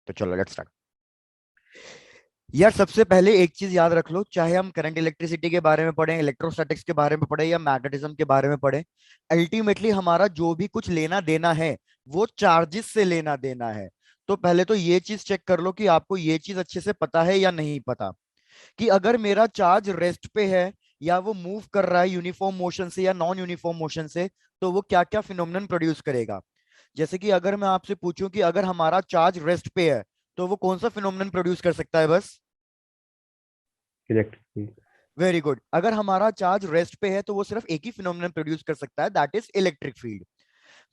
तो चलो let's start. यार सबसे पहले एक चीज याद रख लो, चाहे हम करंट इलेक्ट्रिसिटी के बारे में पढ़ें, इलेक्ट्रोस्टैटिक्स के बारे में पढ़े या मैग्नेटिज्म के बारे में पढ़े, अल्टीमेटली हमारा जो भी कुछ लेना देना है वो चार्जेस से लेना देना है। तो पहले तो ये चीज चेक कर लो कि आपको ये चीज अच्छे से पता है या नहीं पता, कि अगर मेरा चार्ज रेस्ट पे है या वो मूव कर रहा है यूनिफॉर्म मोशन से या नॉन यूनिफॉर्म मोशन से, तो वो क्या क्या फिनोमिनन प्रोड्यूस करेगा। जैसे कि अगर मैं आपसे पूछूं कि अगर हमारा चार्ज रेस्ट पे है तो वो कौन सा फिनोमिनन प्रोड्यूस कर सकता है, बस। Electric field. Very good. अगर हमारा चार्ज रेस्ट पे है तो वो सिर्फ एक ही फिनोमिनन प्रोड्यूस कर सकता है, that is electric field.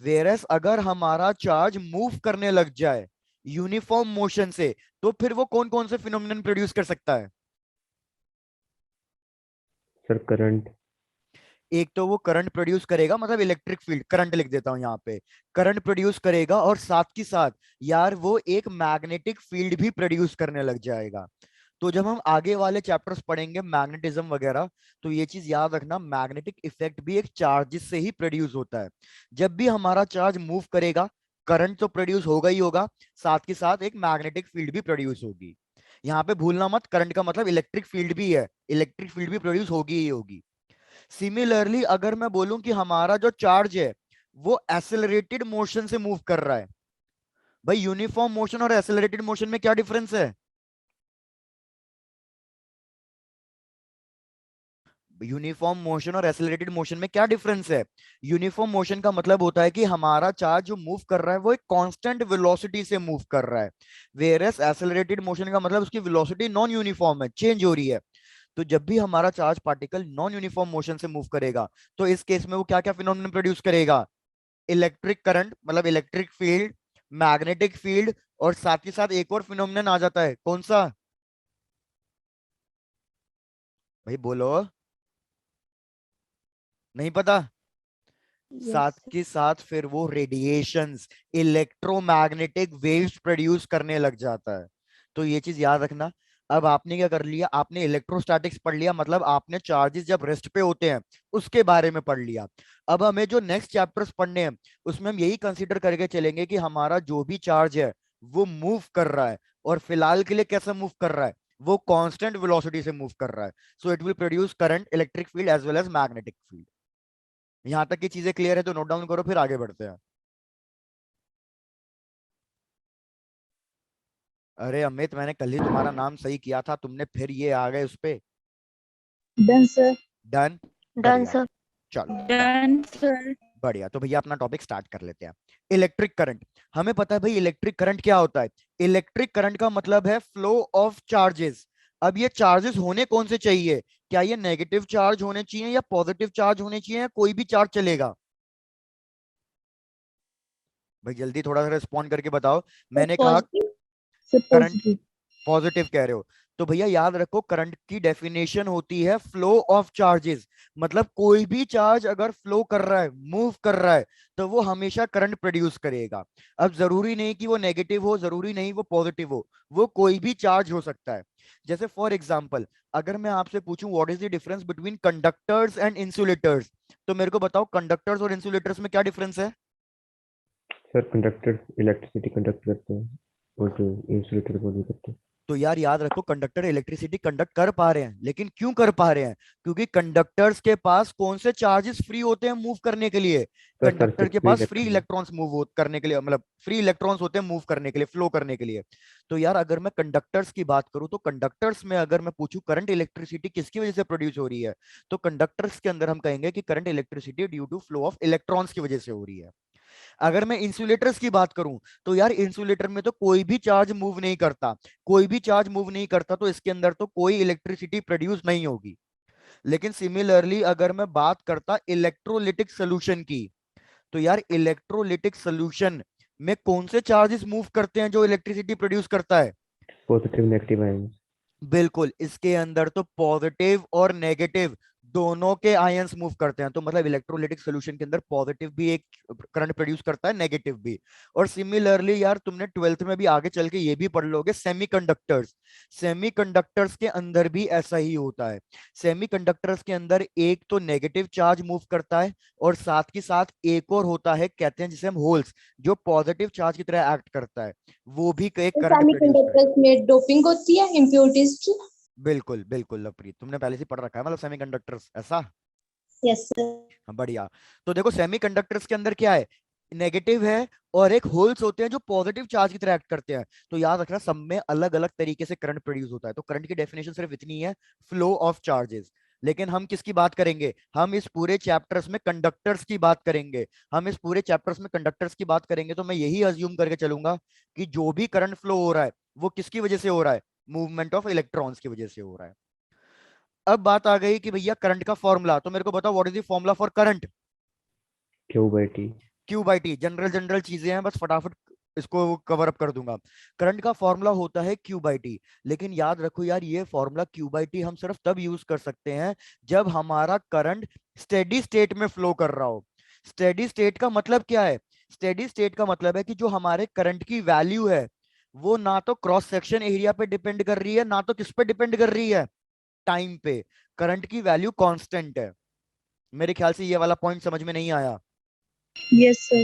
Whereas अगर हमारा चार्ज मूव करने लग जाए यूनिफॉर्म मोशन से, तो फिर वो कौन कौन से फिनोमिनन प्रोड्यूस कर सकता है। Sir current. एक तो वो करंट प्रोड्यूस करेगा, मतलब इलेक्ट्रिक फील्ड, करंट लिख देता हूं यहाँ पे, करंट प्रोड्यूस करेगा, और साथ की साथ यार वो एक मैग्नेटिक फील्ड भी प्रोड्यूस करने लग जाएगा। तो जब हम आगे वाले चैप्टर्स पढ़ेंगे मैग्नेटिज्म वगैरह, तो ये चीज याद रखना, मैग्नेटिक इफेक्ट भी एक चार्जेस से ही प्रोड्यूस होता है। जब भी हमारा चार्ज मूव करेगा, करंट तो प्रोड्यूस होगा ही होगा, साथ के साथ एक मैग्नेटिक फील्ड भी प्रोड्यूस होगी। यहाँ पे भूलना मत, करंट का मतलब इलेक्ट्रिक फील्ड भी है, इलेक्ट्रिक फील्ड भी प्रोड्यूस होगी ही होगी। सिमिलरली अगर मैं बोलूं कि हमारा जो चार्ज है वो एसेलरेटेड मोशन से मूव कर रहा है, भाई यूनिफॉर्म मोशन और एसेलरेटेड मोशन में क्या डिफरेंस है। यूनिफॉर्म मोशन और एसेलरेटेड मोशन में क्या डिफरेंस है। यूनिफॉर्म मोशन का मतलब होता है कि हमारा चार्ज जो मूव कर रहा है वो एक कांस्टेंट वेलोसिटी से मूव कर रहा है, वेयरएस एसेलरेटेड मोशन का मतलब उसकी वेलोसिटी नॉन यूनिफॉर्म है, चेंज हो रही है। तो जब भी हमारा charge particle non uniform motion से मूव करेगा, तो इस केस में वो क्या क्या फिनोमेनन प्रोड्यूस करेगा। इलेक्ट्रिक करंट मतलब इलेक्ट्रिक फील्ड, मैग्नेटिक फील्ड, और साथ ही साथ एक और फिनोमेनन आ जाता है, कौन सा। भाई बोलो, नहीं पता। साथ यस सर। के साथ फिर वो रेडिएशंस, इलेक्ट्रोमैग्नेटिक वेव्स प्रोड्यूस करने लग जाता है। तो ये चीज याद रखना। अब आपने क्या कर लिया, आपने इलेक्ट्रोस्टैटिक्स पढ़ लिया, मतलब आपने चार्जेस जब रेस्ट पे होते हैं उसके बारे में पढ़ लिया। अब हमें जो नेक्स्ट चैप्टर्स पढ़ने हैं उसमें हम यही कंसीडर करके चलेंगे कि हमारा जो भी चार्ज है वो मूव कर रहा है, और फिलहाल के लिए कैसे मूव कर रहा है, वो कांस्टेंट वेलोसिटी से मूव कर रहा है। So it will produce current, electric field as well as magnetic field. यहां तक की चीजें क्लियर है तो नोट डाउन करो, फिर आगे बढ़ते हैं। अरे अमित, मैंने कल ही तुम्हारा नाम सही किया था, तुमने फिर ये आ गए उस पे। Done sir. डन। डन बढ़िया। सर। चलो डन। Done sir. बढ़िया, तो भैया अपना टॉपिक स्टार्ट कर लेते हैं। इलेक्ट्रिक करंट, हमें पता है भाई इलेक्ट्रिक करंट क्या होता है। इलेक्ट्रिक करंट का मतलब है फ्लो ऑफ चार्जेस। अब ये चार्जेस होने कौन से चाहिए, क्या ये नेगेटिव चार्ज होने चाहिए या पॉजिटिव चार्ज होने चाहिए या कोई भी चार्ज चलेगा। भाई जल्दी थोड़ा सा रिस्पॉन्ड करके बताओ। सर मैंने कहा positive. Sir current, positive. Positive कह रहे हो। तो भैया याद रखो, करंट की डेफिनेशन होती है फ्लो ऑफ चार्जेस, मतलब कोई भी चार्ज अगर फ्लो कर रहा है, मूव कर रहा है, तो वो हमेशा करंट प्रोड्यूस करेगा। अब जरूरी नहीं कि वो नेगेटिव हो, जरूरी नहीं वो पॉजिटिव हो, वो कोई भी चार्ज हो सकता है। जैसे फॉर एग्जाम्पल, अगर मैं आपसे पूछूं what is the difference between conductors and insulators, तो मेरे को बताओ कंडक्टर्स और इंसुलेटर्स में क्या डिफरेंस है। सर कंडक्टर इलेक्ट्रिसिटी कंडक्ट करते हैं और जो इंसुलेटर वो नहीं करते। तो यार याद रखो, कंडक्टर इलेक्ट्रिसिटी कंडक्ट कर पा रहे हैं, लेकिन क्यों कर पा रहे हैं, क्योंकि कंडक्टर्स के पास कौन से चार्जेस फ्री होते हैं मूव करने के लिए। सर कंडक्टर सरफेस के free pass free electric. Electrons move करने के लिए, मतलब फ्री इलेक्ट्रॉन्स होते हैं मूव करने के लिए, फ्लो करने के लिए। तो यार अगर मैं कंडक्टर्स की बात करूं, तो कंडक्टर्स में अगर मैं पूछूं करंट इलेक्ट्रिसिटी किसकी वजह से प्रोड्यूस हो रही है, तो कंडक्टर्स के अंदर हम कहेंगे कि current electricity due to flow of electrons की वजह से हो रही है। अगर मैं इंसुलेटर्स की बात करूं, तो यार इंसुलेटर में तो कोई भी चार्ज मूव नहीं करता, कोई भी चार्ज मूव नहीं करता, तो इसके अंदर तो कोई इलेक्ट्रिसिटी प्रोड्यूस नहीं होगी। लेकिन सिमिलरली अगर मैं बात करता इलेक्ट्रोलिटिक सोल्यूशन की, तो यार इलेक्ट्रोलिटिक सोल्यूशन में कौन से चार्जेस मूव करते हैं जो इलेक्ट्रिसिटी प्रोड्यूस करता है। Positive negative ions. बिल्कुल, इसके अंदर तो पॉजिटिव और नेगेटिव दोनों के आयंस मूव करते हैं, तो मतलब इलेक्ट्रोलाइटिक सॉल्यूशन के अंदर पॉजिटिव भी एक करंट प्रोड्यूस करता है, नेगेटिव भी। और सिमिलरली यार तुमने 12th में भी आगे चल के ये भी पढ़ लोगे, सेमीकंडक्टर्स। सेमीकंडक्टर्स के अंदर भी ऐसा ही होता है। सेमीकंडक्टर्स के अंदर एक तो नेगेटिव चार्ज मूव करता है, और साथ के साथ एक और होता है, कहते हैं जिसे हम होल्स, जो पॉजिटिव चार्ज की तरह एक्ट करता है, वो भी एक करंट प्रोड्यूस करेगा। सेमीकंडक्टर्स में डोपिंग होती है इम्प्योरिटीज की। बिल्कुल बिल्कुल लवप्रीत, तुमने पहले से पढ़ रखा है मतलब सेमीकंडक्टर्स ऐसा। Yes sir. हाँ, बढ़िया। तो देखो सेमीकंडक्टर्स के अंदर क्या है, नेगेटिव है, और एक होल्स होते हैं जो पॉजिटिव चार्ज की तरह एक्ट करते हैं। तो याद रखना सब में अलग अलग तरीके से करंट प्रोड्यूस होता है। तो करंट की डेफिनेशन सिर्फ इतनी है, फ्लो ऑफ चार्जेस। लेकिन हम किसकी बात करेंगे, हम इस पूरे चैप्टर्स में कंडक्टर्स की बात करेंगे। हम इस पूरे चैप्टर्स में कंडक्टर्स की बात करेंगे, तो मैं यही अज्यूम करके चलूंगा कि जो भी करंट फ्लो हो रहा है वो किसकी वजह से हो रहा है, मूवमेंट ऑफ इलेक्ट्रॉन्स की वजह से हो रहा है। अब बात आ गई कि भैया करंट का फॉर्मूला, तो मेरे को बताओ what is the formula for current. Q/T. Q by T, general general चीजें हैं, बस फटाफट इसको कवर अप कर दूंगा। करंट का फॉर्मूला होता है क्यू बाई टी। लेकिन याद रखो यार, ये फॉर्मूला क्यू बाई टी हम सिर्फ तब यूज कर सकते हैं जब हमारा करंट स्टेडी स्टेट में फ्लो कर रहा हो। स्टेडी स्टेट का मतलब क्या है, स्टेडी स्टेट का मतलब है कि जो हमारे करंट की वैल्यू है वो ना तो क्रॉस सेक्शन एरिया पे डिपेंड कर रही है, ना तो किस पे डिपेंड कर रही है, टाइम पे। करंट की वैल्यू कांस्टेंट है। मेरे ख्याल से ये वाला पॉइंट समझ में नहीं आया। Yes, sir.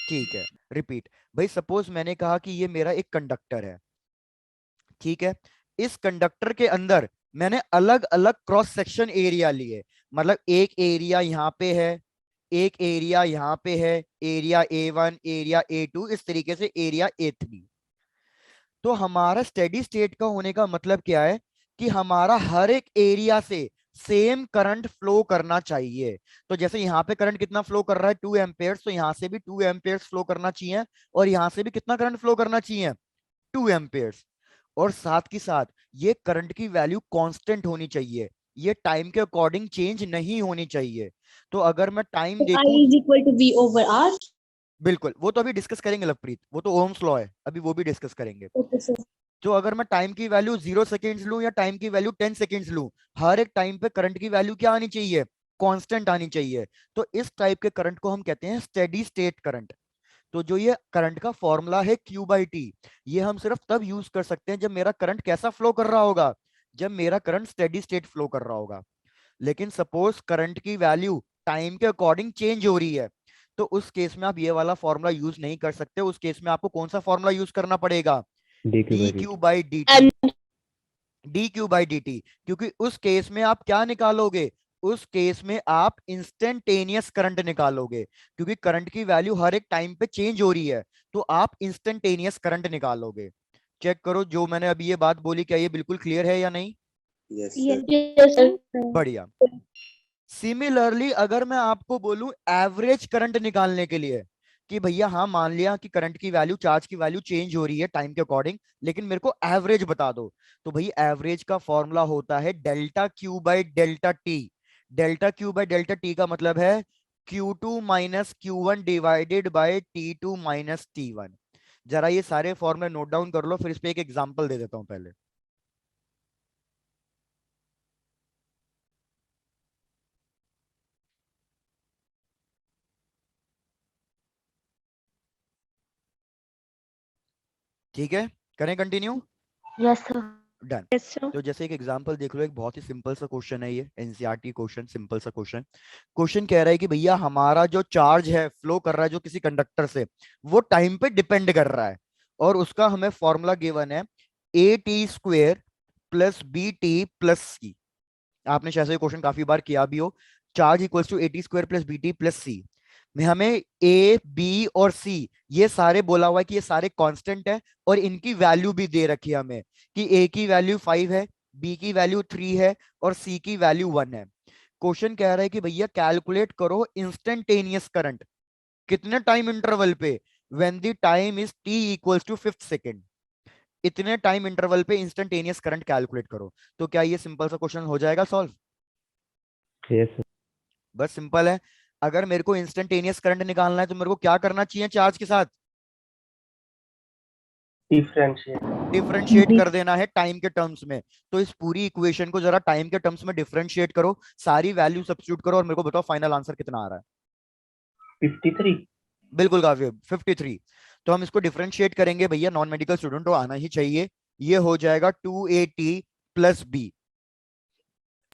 ठीक है, रिपीट। भाई सपोज मैंने कहा कि ये मेरा एक कंडक्टर है, ठीक है। इस कंडक्टर के अंदर मैंने अलग अलग क्रॉस सेक्शन एरिया लिए, मतलब एक एरिया यहाँ पे है, एक एरिया यहाँ पे है, एरिया A1, एरिया A2, इस तरीके से एरिया A3। तो हमारा स्टेडी स्टेट का होने का मतलब क्या है कि हमारा हर एक एरिया से सेम करंट फ्लो करना चाहिए। तो जैसे यहाँ पे करंट कितना फ्लो कर रहा है, 2 एम्पेयर्स, तो यहाँ से भी 2 एम्पेयर्स फ्लो करना चाहिए, और यहाँ से भी कितना करंट फ्लो करना चाहिए, 2 एम्पेयर्स। और साथ की साथ ये करंट की वैल्यू कांस्टेंट होनी चाहिए, ये टाइम के अकॉर्डिंग चेंज नहीं होनी चाहिए। तो अगर मैं टाइम I देखूं, is equal to V over R. बिल्कुल वो तो अभी डिस्कस करेंगे लवप्रीत, वो तो ओम्स लॉ है, अभी वो भी डिस्कस करेंगे। Okay sir. तो अगर मैं टाइम की वैल्यू 0 सेकेंड्स लूं या टाइम की वैल्यू 10 सेकेंड्स लूं, हर एक टाइम पे करंट की वैल्यू क्या आनी चाहिए, कांस्टेंट आनी चाहिए। तो इस टाइप के करंट को हम कहते हैं स्टेडी स्टेट करंट। तो जो ये करंट का फॉर्मूला है क्यू बाई टी, ये हम सिर्फ तब यूज कर सकते हैं जब मेरा करंट कैसा फ्लो कर रहा होगा, जब मेरा करंट स्टेडी स्टेट फ्लो कर रहा होगा। लेकिन सपोज करंट की वैल्यू टाइम के अकॉर्डिंग चेंज हो रही है, तो उस केस में आप ये वाला फॉर्मूला यूज नहीं कर सकते। उस केस में आपको कौन सा फॉर्मूला यूज करना पड़ेगा, D dQ/dt. Q by D T. D Q by D T, क्योंकि उस केस में आप क्या निकालोगे, उस केस में आप इंस्टेंटेनियस करंट निकालोगे, क्योंकि करंट की वैल्यू हर एक टाइम पे चेंज हो रही है, तो आप इंस्टेंटेनियस करंट निकालोगे। चेक करो जो मैंने अभी ये बात बोली, क्या ये बिल्कुल क्लियर है या नहीं। Yes, Yes, sir. yes sir. बढ़िया। सिमिलरली अगर मैं आपको बोलूं एवरेज करंट निकालने के लिए, कि भैया हाँ मान लिया कि करंट की वैल्यू, चार्ज की वैल्यू चेंज हो रही है टाइम के अकॉर्डिंग, लेकिन मेरे को एवरेज बता दो, तो भाई एवरेज का फॉर्मूला होता है delta Q by delta T. Delta Q by delta T का मतलब है Q2 minus Q1 divided by T2 minus T1। जरा ये सारे फॉर्मूले नोट डाउन कर लो, फिर इस पे एक एग्जांपल दे देता हूं पहले। ठीक है, करें continue. Yes sir. Done. Yes, sir. तो जैसे एक एग्जांपल देख लो, एक बहुत ही सिंपल सा क्वेश्चन है, ये एनसीईआरटी क्वेश्चन, सिंपल सा क्वेश्चन। क्वेश्चन कह रहा है कि भैया हमारा जो चार्ज है फ्लो कर रहा है जो किसी कंडक्टर से, वो टाइम पे डिपेंड कर रहा है, और उसका हमें फॉर्मूला गिवन है AT² plus BT plus C। आपने शायद ये क्वेश्चन काफी बार किया भी हो। Charge equals to AT² plus BT plus C में हमें A, B और C ये सारे बोला हुआ है कि ये सारे कांस्टेंट है, और इनकी वैल्यू भी दे रखी है हमें कि A की वैल्यू 5 है, B की वैल्यू 3 है, और C की वैल्यू 1 है। क्वेश्चन कह रहा है कि भैया कैलकुलेट करो इंस्टेंटेनियस करंट कितने टाइम इंटरवल पे, when the time is t equals to 5th second. इतने टाइम इंटरवल पे इंस्टेंटेनियस करंट कैलकुलेट करो। तो क्या ये सिंपल सा क्वेश्चन हो जाएगा सॉल्व। Yes, sir. बस सिंपल है। अगर मेरे को इंस्टेंटेनियस करंट निकालना है तो मेरे को क्या करना चाहिए चार्ज के साथ, डिफरेंशिएट कर देना है टाइम के टर्म्स में। तो इस पूरी इक्वेशन को जरा टाइम के टर्म्स में डिफरेंशिएट करो, सारी वैल्यू सब्स्टिट्यूट करो और मेरे को बताओ फाइनल आंसर कितना आ रहा है। 53। बिल्कुल काफी, 53। तो हम इसको डिफरेंशिएट करेंगे भैया, नॉन मेडिकल स्टूडेंट तो आना ही चाहिए। ये हो जाएगा 2AT प्लस बी,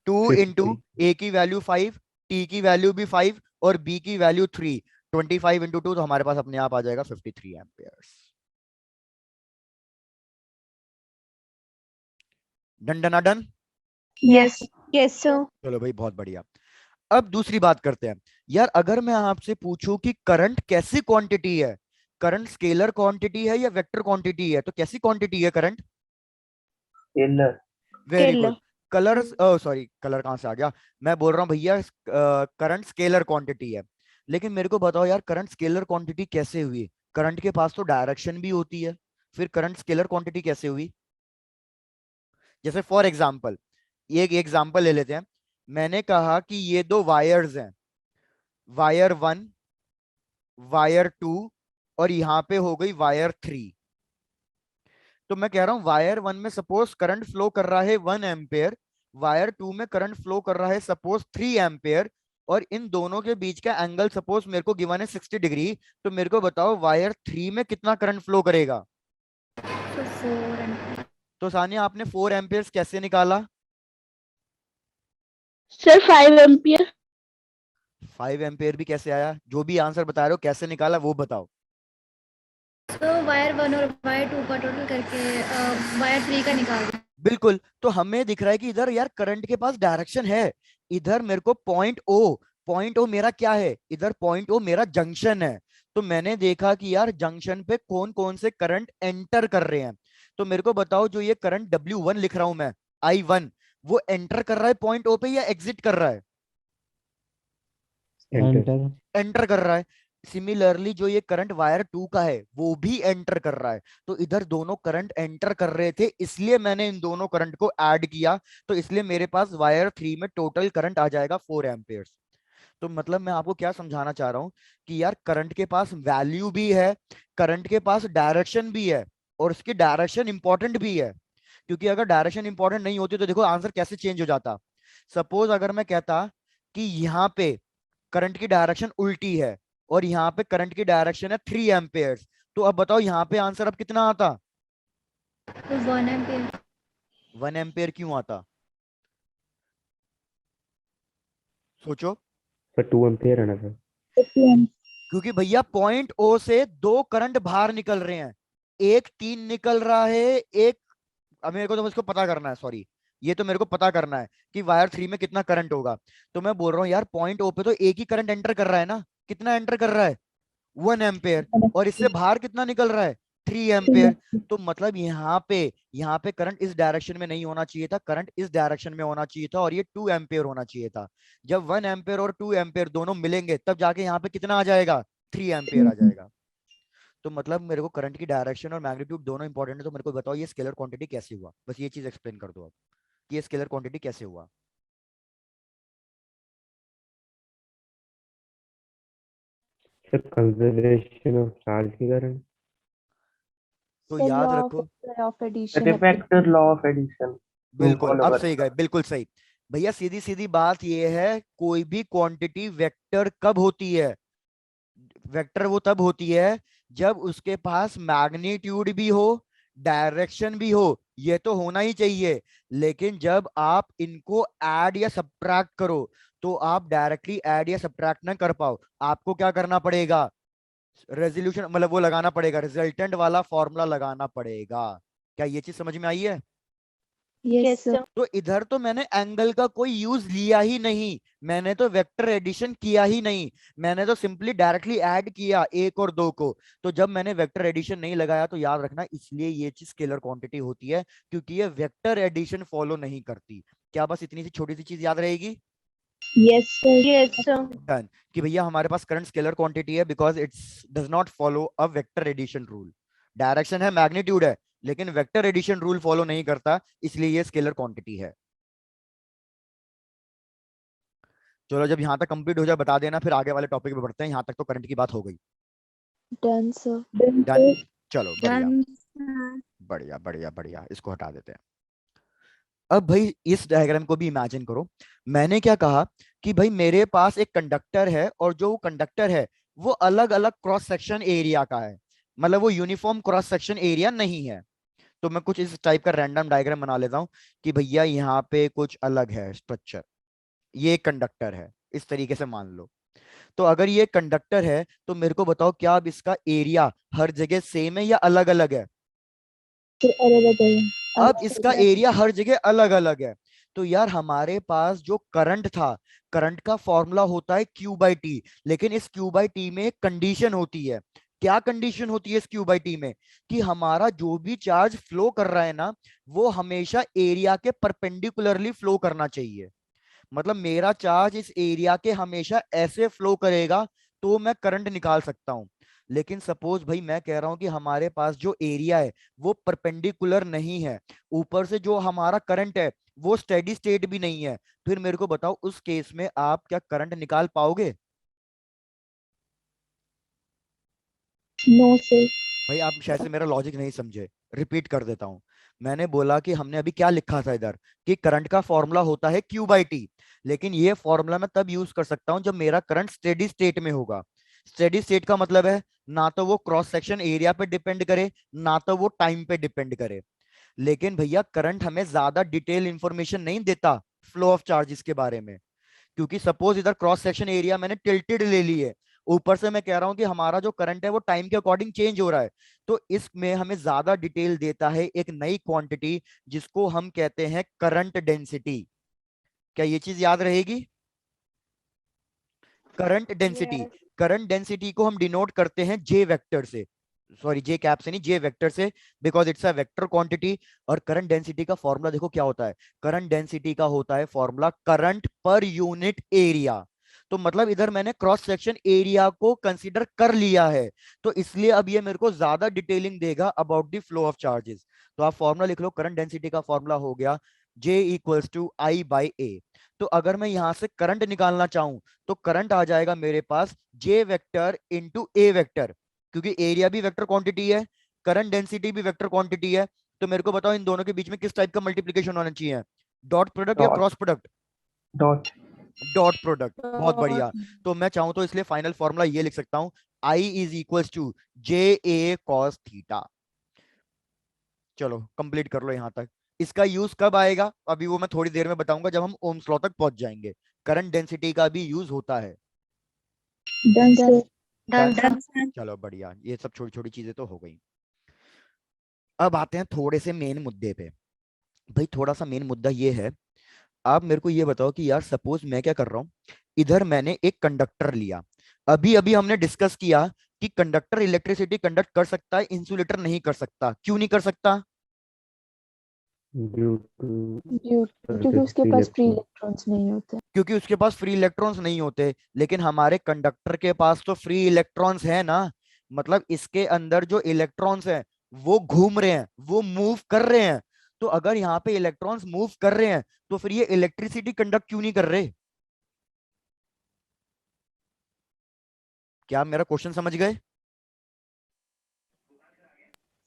2 इंटू 50। ए की वैल्यू 5, टी की वैल्यू भी 5 और बी की वैल्यू 3, 25 इंटू 2 तो हमारे पास अपने आप आ जाएगा 53 amperes. Done done done. Yes. Yes, sir. चलो भाई बहुत बढ़िया। अब दूसरी बात करते हैं यार, अगर मैं आपसे पूछूं कि करंट कैसी क्वांटिटी है, करंट स्केलर क्वांटिटी है या वेक्टर क्वांटिटी है, तो कैसी क्वांटिटी है current? Scalar. Very Scalar. Good. Colour, sorry colour कहां से आ गया, मैं बोल रहा हूँ भैया करंट स्केलर क्वांटिटी है। लेकिन मेरे को बताओ यार, करंट स्केलर क्वांटिटी कैसे हुई? करंट के पास तो डायरेक्शन भी होती है, फिर करंट स्केलर क्वांटिटी कैसे हुई? जैसे फॉर एग्जाम्पल, एक एग्जाम्पल ले लेते हैं। मैंने कहा कि ये दो वायर्स हैं, वायर 1, वायर 2 और यहां पे हो गई वायर 3। तो मैं कह रहा हूं वायर 1 में सपोज करंट फ्लो कर रहा है 1 एम्पेयर, वायर 2 में करंट फ्लो कर रहा है सपोज 3 एम्पेयर, और इन दोनों के बीच का एंगल सपोज मेरे को गिवन है 60 डिग्री। तो मेरे को बताओ वायर 3 में कितना करंट फ्लो करेगा? So 4 and तो सानिया आपने 4 एम्पेयर कैसे निकाला? Sir, 5 ampere. 5 एम्पेयर भी कैसे आया? जो भी आंसर बता रहे हो कैसे निकाला वो बताओ। तो वायर 1 और वायर 2 का टोटल करके वायर 3 का निकाल दो। बिल्कुल। तो हमें दिख रहा है कि इधर यार करंट के पास डायरेक्शन है, इधर मेरे को पॉइंट ओ मेरा क्या है? इधर पॉइंट ओ मेरा जंक्शन है। तो मैंने देखा कि यार जंक्शन पे कौन कौन से करंट एंटर कर रहे हैं। तो मेरे को बताओ, जो ये करंट W1 लिख रहा हूं मैं, I1, वो एंटर कर रहा है पॉइंट ओ पे या एग्जिट कर रहा है? एंटर। एंटर कर रहा है। सिमिलरली जो ये करंट वायर 2 का है वो भी एंटर कर रहा है। तो इधर दोनों करंट एंटर कर रहे थे, इसलिए मैंने इन दोनों करंट को ऐड किया। तो इसलिए मेरे पास वायर 3 में टोटल करंट आ जाएगा 4 एम्पियर्स। तो मतलब मैं आपको क्या समझाना चाह रहा हूं कि यार करंट के पास वैल्यू भी है, करंट के पास डायरेक्शन भी है, और उसकी डायरेक्शन इंपॉर्टेंट भी है। क्योंकि अगर डायरेक्शन इंपॉर्टेंट नहीं होती तो देखो आंसर कैसे चेंज हो जाता। सपोज अगर मैं कहता कि यहाँ पे करंट की डायरेक्शन उल्टी है और यहाँ पे करंट की डायरेक्शन है 3 एम्पेयर्स, तो अब बताओ यहाँ पे आंसर अब कितना आता? तो 1 एम्पियर। 1 एम्पेयर क्यों आता? सोचो। सर 2 एम्पियर है ना सर। 2 ampere. क्योंकि भैया पॉइंट ओ से दो करंट बाहर निकल रहे हैं, एक 3 निकल रहा है, एक, अब मेरे को तो इसको पता करना है, सॉरी ये तो मेरे को पता करना है कि वायर 3 में कितना करंट होगा। तो मैं बोल रहा हूँ यार पॉइंट ओ पे तो एक ही करंट एंटर कर रहा है ना, कितना एंटर कर रहा है? 1 एम्पेयर। और इससे बाहर कितना निकल रहा है? 3 एम्पेयर। तो मतलब यहाँ पे करंट इस डायरेक्शन में नहीं होना चाहिए था, करंट इस डायरेक्शन में होना चाहिए था, और ये 2 एम्पेयर होना चाहिए था। जब 1 एम्पेयर और 2 एम्पेयर दोनों मिलेंगे तब जाके यहाँ पे कितना आ जाएगा? 3 एम्पेयर आ जाएगा। तो मतलब मेरे को करंट की डायरेक्शन और मैग्नीट्यूड दोनों इंपॉर्टेंट है। तो मेरे को बताओ ये स्केलर क्वांटिटी कैसे हुआ, बस ये चीज एक्सप्लेन कर दो आप कि ये स्केलर क्वांटिटी कैसे हुआ। सर कंजर्वेशन ऑफ चार्ज के कारण। तो Sir, याद law रखो, of addition. Refractor law of addition बिल्कुल फॉलो अब सही करता गए, है। बिल्कुल सही। भैया सीधी सीधी बात ये है, कोई भी क्वांटिटी वेक्टर कब होती है? वेक्टर वो तब होती है जब उसके पास मैग्नीट्यूड भी हो, डायरेक्शन भी हो, ये तो होना ही चाहिए। लेकिन जब आप इनको ऐड या सब्ट्रैक्ट करो तो आप डायरेक्टली ऐड या सब्ट्रैक्ट ना कर पाओ, आपको क्या करना पड़ेगा? रेजोल्यूशन मतलब वो लगाना पड़ेगा, रिजल्टेंट वाला फॉर्मूला लगाना पड़ेगा। क्या ये चीज समझ में आई है? Yes, sir. तो इधर तो मैंने एंगल का कोई यूज लिया ही नहीं, मैंने तो वेक्टर एडिशन किया ही नहीं, मैंने तो सिंपली डायरेक्टली ऐड किया एक और दो को। तो जब मैंने वेक्टर एडिशन नहीं लगाया तो याद रखना इसलिए ये चीज स्केलर क्वांटिटी होती है, क्योंकि ये वेक्टर एडिशन फॉलो नहीं करती। क्या बस इतनी सी छोटी सी चीज याद रहेगी? Yes, sir. Yes, sir. Done. कि भैया हमारे पास करंट स्केलर क्वांटिटी है because it's does not follow a vector addition rule. Direction है, मैग्नीट्यूड है, लेकिन वेक्टर एडिशन रूल फॉलो नहीं करता, इसलिए ये स्केलर क्वांटिटी है। चलो जब यहां तक कंप्लीट हो जाए बता देना, फिर आगे वाले टॉपिक पे बढ़ते हैं। यहां तक तो करंट की बात हो गई। Done, sir. डन। चलो बढ़िया। Done. बढ़िया बढ़िया बढ़िया, इसको हटा देते हैं। अब भाई इस डायग्राम को भी इमेजिन करो। मैंने क्या कहा कि भाई मेरे पास एक कंडक्टर है और जो कंडक्टर है वो अलग अलग क्रॉस सेक्शन एरिया का है, मतलब वो यूनिफॉर्म क्रॉस सेक्शन एरिया नहीं है। तो मैं कुछ इस टाइप का रैंडम डायग्राम बना लेता हूँ कि भैया यहाँ पे कुछ अलग है स्ट्रक्चर, ये कंडक्टर है, इस तरीके से मान लो। तो अगर ये कंडक्टर है तो मेरे को बताओ क्या अब इसका एरिया हर जगह सेम है या अलग अलग है? फिर अलग अलग अब इसका एरिया हर जगह अलग अलग है। तो यार हमारे पास जो करंट था, करंट का फॉर्मूला होता है क्यू बाई टी, लेकिन इस क्यू बाई टी में एक कंडीशन होती है। क्या कंडीशन होती है इस क्यू बाई टी में? कि हमारा जो भी चार्ज फ्लो कर रहा है ना, वो हमेशा एरिया के परपेंडिकुलरली फ्लो करना चाहिए। मतलब मेरा चार्ज इस एरिया के हमेशा ऐसे फ्लो करेगा तो मैं करंट निकाल सकता हूं। लेकिन सपोज भाई मैं कह रहा हूं कि हमारे पास जो एरिया है वो परपेंडिकुलर नहीं है, ऊपर से जो हमारा करंट है वो स्टेडी स्टेट भी नहीं है, फिर मेरे को बताओ उस केस में आप क्या करंट निकाल पाओगे? No sir. भाई आप शायद से मेरा लॉजिक नहीं समझे, रिपीट कर देता हूं। मैंने बोला कि हमने अभी क्या लिखा था इधर, कि करंट का फॉर्मूला होता है क्यू बाई टी, लेकिन ये फॉर्मूला मैं तब यूज कर सकता हूं जब मेरा करंट स्टेडी स्टेट में होगा। स्टेडी स्टेट का मतलब है ना तो वो क्रॉस सेक्शन एरिया पे डिपेंड करे, ना तो वो टाइम पे डिपेंड करे। लेकिन भैया करंट हमें ज्यादा डिटेल इंफॉर्मेशन नहीं देता फ्लो ऑफ चार्जेस के बारे में, क्योंकि सपोज इधर क्रॉस सेक्शन एरिया मैंने टिल्टेड ले ली है, ऊपर से मैं कह रहा हूं कि हमारा जो करंट है वो टाइम के अकॉर्डिंग चेंज हो रहा है, तो इसमें हमें ज्यादा डिटेल देता है एक नई क्वांटिटी जिसको हम कहते हैं करंट डेंसिटी। क्या ये चीज याद रहेगी? Current density, yes. Current density को हम डिनोट करते हैं जे वेक्टर से, सॉरी जे कैप से नहीं, जे वेक्टर से, because it's a vector quantity. और करंट डेंसिटी का फॉर्मूला देखो क्या होता है, करंट डेंसिटी का होता है formula current per unit area. तो मतलब इधर मैंने क्रॉस सेक्शन एरिया को कंसीडर कर लिया है, तो इसलिए अब ये मेरे को ज्यादा डिटेलिंग देगा about the flow of charges. तो आप फॉर्मूला लिख लो, करंट डेंसिटी का फॉर्मूला हो गया जे इक्वल्स टू आई बाई ए। तो अगर मैं यहां से करंट निकालना चाहूं तो करंट आ जाएगा मेरे पास जे वेक्टर इंटू ए वेक्टर, क्योंकि एरिया भी वेक्टर क्वांटिटी है, करंट डेंसिटी भी वेक्टर क्वांटिटी है। तो मेरे को बताओ इन दोनों के बीच में किस टाइप का मल्टीप्लीकेशन होना चाहिए, डॉट प्रोडक्ट या dot cross product? Dot dot product, बहुत और बढ़िया। तो मैं चाहूं तो इसलिए फाइनल फॉर्मूला ये लिख सकता हूं, I is equals to J A cos theta. चलो कंप्लीट कर लो यहां तक। इसका यूज कब आएगा अभी वो मैं थोड़ी देर में बताऊंगा, जब हम ओम्स लॉ तक पहुंच जाएंगे। करंट डेंसिटी का भी यूज होता है। Done sir. डन। डन। चलो बढ़िया, ये सब छोटी छोटी चीजें तो हो गई। अब आते हैं थोड़े से मेन मुद्दे पे। भाई थोड़ा सा मेन मुद्दा ये है, आप मेरे को ये बताओ कि यार सपोज मैं क्या कर रहा हूं, इधर मैंने एक कंडक्टर लिया, अभी अभी हमने डिस्कस किया कि कंडक्टर इलेक्ट्रिसिटी कंडक्ट कर सकता है, इंसुलेटर नहीं कर सकता। क्यों नहीं कर सकता? ड्यू टू क्योंकि उसके free pass free electron. Electrons नहीं होते। क्योंकि उसके पास फ्री इलेक्ट्रॉन्स नहीं होते। लेकिन हमारे कंडक्टर के पास तो फ्री इलेक्ट्रॉन्स है ना, मतलब इसके अंदर जो इलेक्ट्रॉन्स हैं वो घूम रहे हैं, वो मूव कर रहे हैं। तो अगर यहाँ पे इलेक्ट्रॉन्स मूव कर रहे हैं तो फिर ये इलेक्ट्रिसिटी कंडक्ट क्यों नहीं कर रहे? क्या आप मेरा क्वेश्चन समझ गए?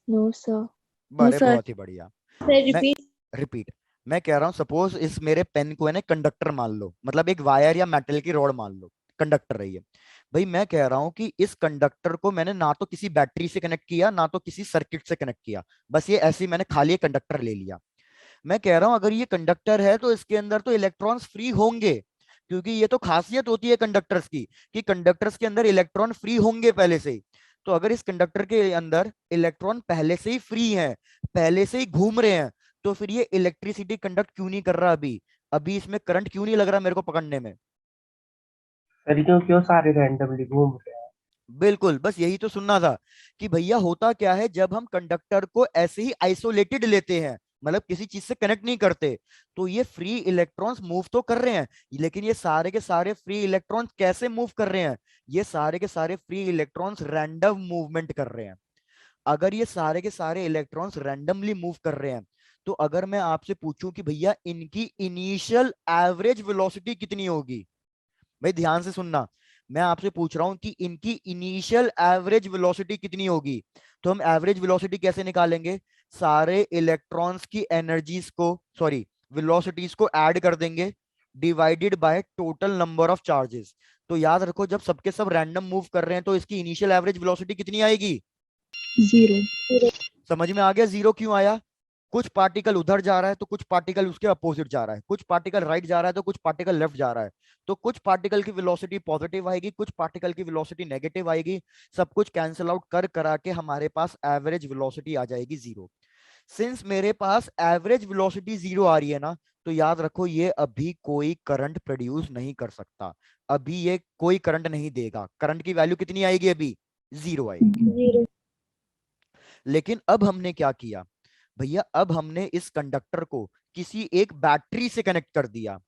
No sir. बड़े बहुत ही बढ़िया। सर मैं रिपीट। रिपीट, मैं कह रहा हूं सपोज इस मेरे पेन को है ना कंडक्टर मान लो, मतलब एक वायर या मेटल की रॉड मान लो कंडक्टर रही है। भाई मैं कह रहा हूं कि इस कंडक्टर को मैंने ना तो किसी बैटरी से कनेक्ट किया ना तो किसी सर्किट से कनेक्ट किया, बस ये ऐसे ही मैंने खाली कंडक्टर ले लिया। मैं कह रहा हूं अगर ये कंडक्टर है तो इसके अंदर तो इलेक्ट्रॉन्स फ्री होंगे, क्योंकि ये तो खासियत होती है कंडक्टर्स की कि कंडक्टर्स के अंदर इलेक्ट्रॉन फ्री होंगे पहले से ही। तो अगर इस कंडक्टर के अंदर इलेक्ट्रॉन पहले से ही फ्री हैं, पहले से ही घूम रहे हैं, तो फिर ये इलेक्ट्रिसिटी कंडक्ट क्यों नहीं कर रहा अभी? अभी इसमें करंट क्यों नहीं लग रहा मेरे को पकड़ने में? सर क्यों क्यों सारे रैंडमली घूम रहे हैं? बिल्कुल, बस यही तो सुनना था कि भैया होता क्या है जब हम कंडक्टर को ऐसे ही आइसोलेटेड लेते हैं, मतलब किसी चीज से कनेक्ट नहीं करते, तो ये फ्री इलेक्ट्रॉन्स मूव तो कर रहे हैं, लेकिन ये सारे के सारे फ्री इलेक्ट्रॉन्स कैसे मूव कर रहे हैं? ये सारे के सारे फ्री इलेक्ट्रॉन्स रैंडम मूवमेंट कर रहे हैं। अगर ये सारे के सारे इलेक्ट्रॉन्स रैंडमली मूव कर रहे हैं, तो अगर मैं आपसे पूछूं कि भैया इनकी इनिशियल एवरेज वेलोसिटी कितनी होगी, भाई ध्यान से सुनना, मैं आपसे पूछ रहा हूं कि इनकी इनिशियल एवरेज वेलोसिटी कितनी होगी। तो हम एवरेज वेलोसिटी कैसे निकालेंगे, सारे इलेक्ट्रॉन्स की एनर्जीज को, सॉरी वेलोसिटीज को ऐड कर देंगे divided by total number of charges. तो याद रखो जब सबके सब रैंडम मूव कर रहे हैं तो इसकी इनिशियल एवरेज वेलोसिटी कितनी आएगी, 0. समझ में आ गया जीरो क्यों आया। कुछ पार्टिकल उधर जा रहा है तो कुछ पार्टिकल उसके अपोजिट जा रहा है, कुछ पार्टिकल राइट जा रहा है तो कुछ पार्टिकल लेफ्ट जा रहा है। तो कुछ पार्टिकल की वेलोसिटी पॉजिटिव आएगी, कुछ पार्टिकल की वेलोसिटी नेगेटिव आएगी, सब कुछ कैंसिल आउट कर करा के हमारे पास एवरेज वेलोसिटी आ जाएगी जीरो। सिंस मेरे पास एवरेज वेलोसिटी जीरो आ रही है ना, तो याद रखो ये अभी कोई करंट प्रोड्यूस नहीं कर सकता, अभी ये कोई करंट नहीं देगा। करंट की वैल्यू कितनी आएगी, अभी जीरो आएगी। 0. लेकिन अब हमने क्या किया भैया, अब हमने इस कंडक्टर को किसी एक बैटरी से कनेक्ट कर दिया।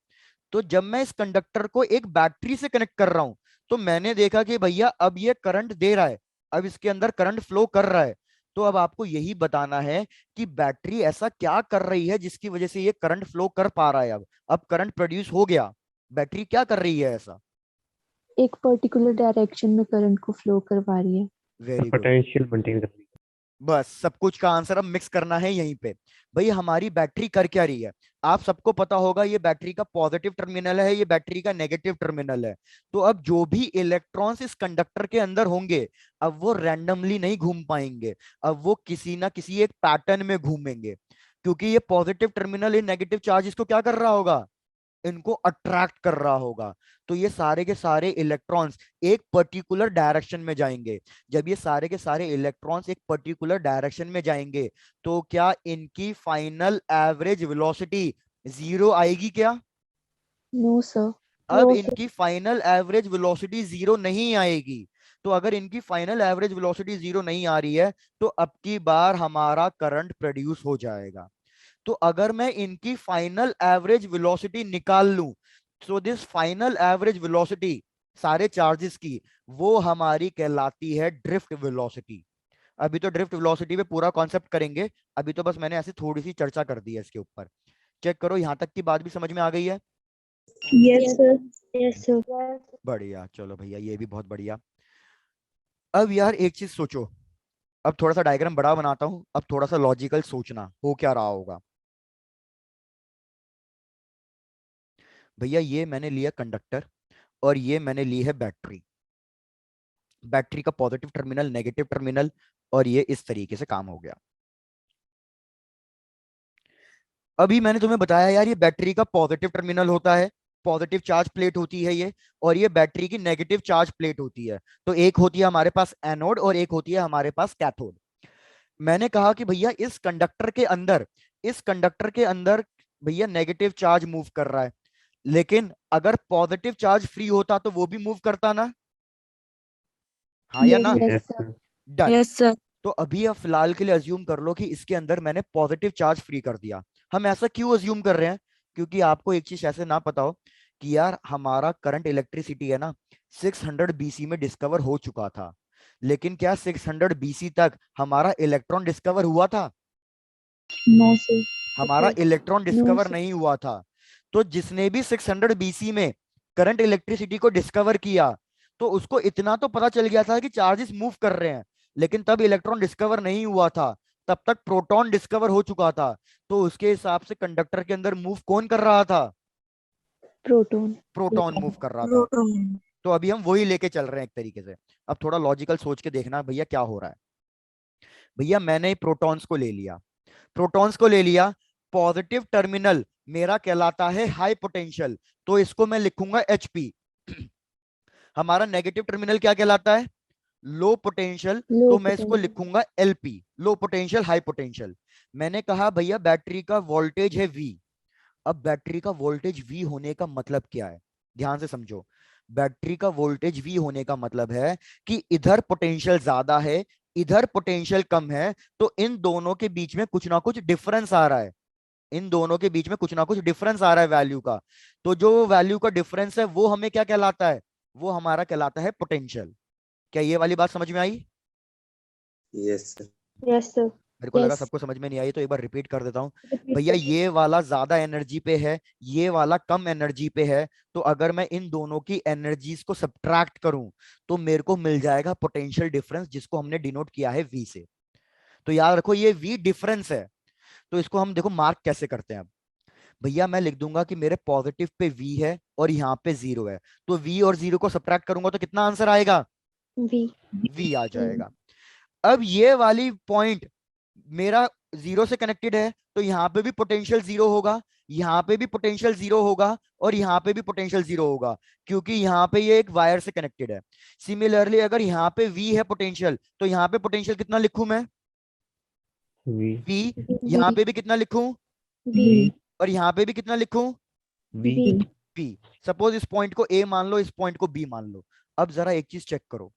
तो जब मैं इस कंडक्टर को एक बैटरी से कनेक्ट कर रहा हूं तो मैंने देखा कि भैया अब ये करंट दे रहा है, अब इसके अंदर करंट फ्लो कर रहा है। तो अब आपको यही बताना है कि बैटरी ऐसा क्या कर रही है जिसकी वजह से ये करंट फ्लो कर पा रहा है। अब करंट प्रोड्यूस हो गया, बैटरी क्या कर रही है ऐसा। एक पर्टिकुलर डायरेक्शन में करंट को फ्लो करवा रही है. वेरी गुड, पोटेंशियल मेंटेन कर रही है। बस सब कुछ का आंसर अब मिक्स करना है यहीं पे। भाई हमारी बैटरी कर क्या रही है, आप सबको पता होगा ये बैटरी का पॉजिटिव टर्मिनल है, ये बैटरी का नेगेटिव टर्मिनल है। तो अब जो भी इलेक्ट्रॉन्स इस कंडक्टर के अंदर होंगे अब वो रैंडमली नहीं घूम पाएंगे, अब वो किसी ना किसी एक पैटर्न में घूमेंगे, क्योंकि ये पॉजिटिव टर्मिनल ये नेगेटिव चार्ज इसको क्या कर रहा होगा, इनको अट्रैक्ट कर रहा होगा। तो ये सारे के सारे इलेक्ट्रॉन्स एक पर्टिकुलर डायरेक्शन में जाएंगे। जब ये सारे के सारे इलेक्ट्रॉन्स एक पर्टिकुलर डायरेक्शन में जाएंगे तो क्या इनकी फाइनल एवरेज वेलोसिटी जीरो आएगी क्या। No, sir. अब इनकी फाइनल एवरेज वेलोसिटी जीरो नहीं आएगी। तो अगर इनकी फाइनल एवरेज वेलोसिटी जीरो नहीं आ रही है तो अब की बार हमारा करंट प्रोड्यूस हो जाएगा। तो अगर मैं इनकी फाइनल एवरेज वेलोसिटी निकाल लूं, so this final average velocity सारे चार्जेस की वो हमारी कहलाती है ड्रिफ्ट वेलोसिटी। अभी तो ड्रिफ्ट वेलोसिटी पे पूरा कॉन्सेप्ट करेंगे, अभी तो बस मैंने ऐसे थोड़ी सी चर्चा कर दी है इसके ऊपर। चेक करो यहां तक की बात भी समझ में आ गई है। Yes, sir. Yes, sir. बढ़िया, चलो भैया ये भी बहुत बढ़िया। अब यार एक चीज सोचो, अब थोड़ा सा डायग्राम बड़ा बनाता हूं, अब थोड़ा सा लॉजिकल सोचना हो क्या रहा होगा। भैया ये मैंने लिया कंडक्टर और ये मैंने ली है बैटरी, बैटरी का पॉजिटिव टर्मिनल नेगेटिव टर्मिनल, और ये इस तरीके से काम हो गया। अभी मैंने तुम्हें बताया यार ये बैटरी का पॉजिटिव टर्मिनल होता है, पॉजिटिव चार्ज प्लेट होती है ये, और ये बैटरी की नेगेटिव चार्ज प्लेट होती है। तो एक होती है हमारे पास एनोड और एक होती है हमारे पास कैथोड। मैंने कहा कि भैया इस कंडक्टर के अंदर, इस कंडक्टर के अंदर भैया नेगेटिव चार्ज मूव कर रहा है, लेकिन अगर पॉजिटिव चार्ज फ्री होता तो वो भी मूव करता ना, हाँ या ना। Yes, Yes, sir. sir. Done. Yes, sir. तो अभी अब फिलहाल के लिए अज्यूम कर लो कि इसके अंदर मैंने पॉजिटिव चार्ज फ्री कर दिया। हम ऐसा क्यों अज्यूम कर रहे हैं, क्योंकि आपको एक चीज ऐसे ना पता हो कि यार हमारा करंट इलेक्ट्रिसिटी है ना 600 बीसी में डिस्कवर हो चुका था, लेकिन क्या 600 बीसी तक हमारा इलेक्ट्रॉन डिस्कवर हुआ था, No, sir. हमारा इलेक्ट्रॉन डिस्कवर sir. नहीं हुआ था। तो जिसने भी 600 बीसी में करंट इलेक्ट्रिसिटी को डिस्कवर किया तो उसको इतना तो पता चल गया था कि चार्जेस मूव कर रहे हैं, लेकिन तब इलेक्ट्रॉन डिस्कवर नहीं हुआ था, तब तक प्रोटॉन डिस्कवर हो चुका था। तो उसके हिसाब से कंडक्टर के अंदर मूव कौन कर रहा था, Proton. प्रोटॉन मूव कर रहा था। तो अभी हम वही लेके चल रहे हैं एक तरीके से। अब थोड़ा लॉजिकल सोच के देखना भैया क्या हो रहा है। भैया मैंने प्रोटॉन्स को ले लिया, प्रोटॉन्स को ले लिया, पॉजिटिव टर्मिनल मेरा कहलाता है हाई पोटेंशियल, तो इसको मैं लिखूंगा HP। हमारा नेगेटिव टर्मिनल क्या कहलाता है, लो पोटेंशियल, Low तो मैं इसको potential. लिखूंगा LP, low potential high potential. मैंने कहा भैया बैटरी का वोल्टेज है V। अब बैटरी का वोल्टेज V होने का मतलब क्या है, ध्यान से समझो। बैटरी का वोल्टेज V होने का मतलब है कि इधर पोटेंशियल ज्यादा है इधर पोटेंशियल कम है, तो इन दोनों के बीच में कुछ ना कुछ डिफरेंस आ रहा है, इन दोनों के बीच में कुछ ना कुछ डिफरेंस आ रहा है वैल्यू का। तो जो वैल्यू का डिफरेंस है वो हमें क्या कहलाता है, वो हमारा कहलाता है पोटेंशियल। क्या ये वाली बात समझ में आई। Yes sir. Yes, sir. मेरे को लगा Yes. सबको समझ में नहीं आई, तो एक बार रिपीट कर देता हूँ। Repeat भैया करिए। ये वाला ज्यादा एनर्जी पे है, ये वाला कम एनर्जी पे है, तो अगर मैं इन दोनों की एनर्जीज को सब्ट्रैक्ट करूं तो मेरे को मिल जाएगा पोटेंशियल डिफरेंस, जिसको हमने डिनोट किया है वी से। तो याद रखो ये वी डिफरेंस है। तो इसको हम देखो मार्क कैसे करते हैं। अब भैया मैं लिख दूंगा कि मेरे पॉजिटिव पे वी है और यहाँ पे जीरो है, तो वी और जीरो को सब्ट्रैक्ट करूंगा तो कितना आंसर आएगा? V. वी आ जाएगा। अब ये वाली पॉइंट मेरा जीरो से कनेक्टेड है, तो यहाँ पे भी पोटेंशियल जीरो होगा, यहाँ पे भी पोटेंशियल जीरो होगा, और यहाँ पे भी पोटेंशियल जीरो होगा, क्योंकि यहाँ पे ये एक वायर से कनेक्टेड है। सिमिलरली अगर यहाँ पे वी है पोटेंशियल, तो यहाँ पे पोटेंशियल कितना लिखूं मैं? V V. यहाँ पे भी कितना लिखूं? V. और यहाँ पे भी कितना लिखूं? V B. सपोज इस पॉइंट को ए मान लो, इस पॉइंट को बी मान लो। अब जरा एक चीज चेक करो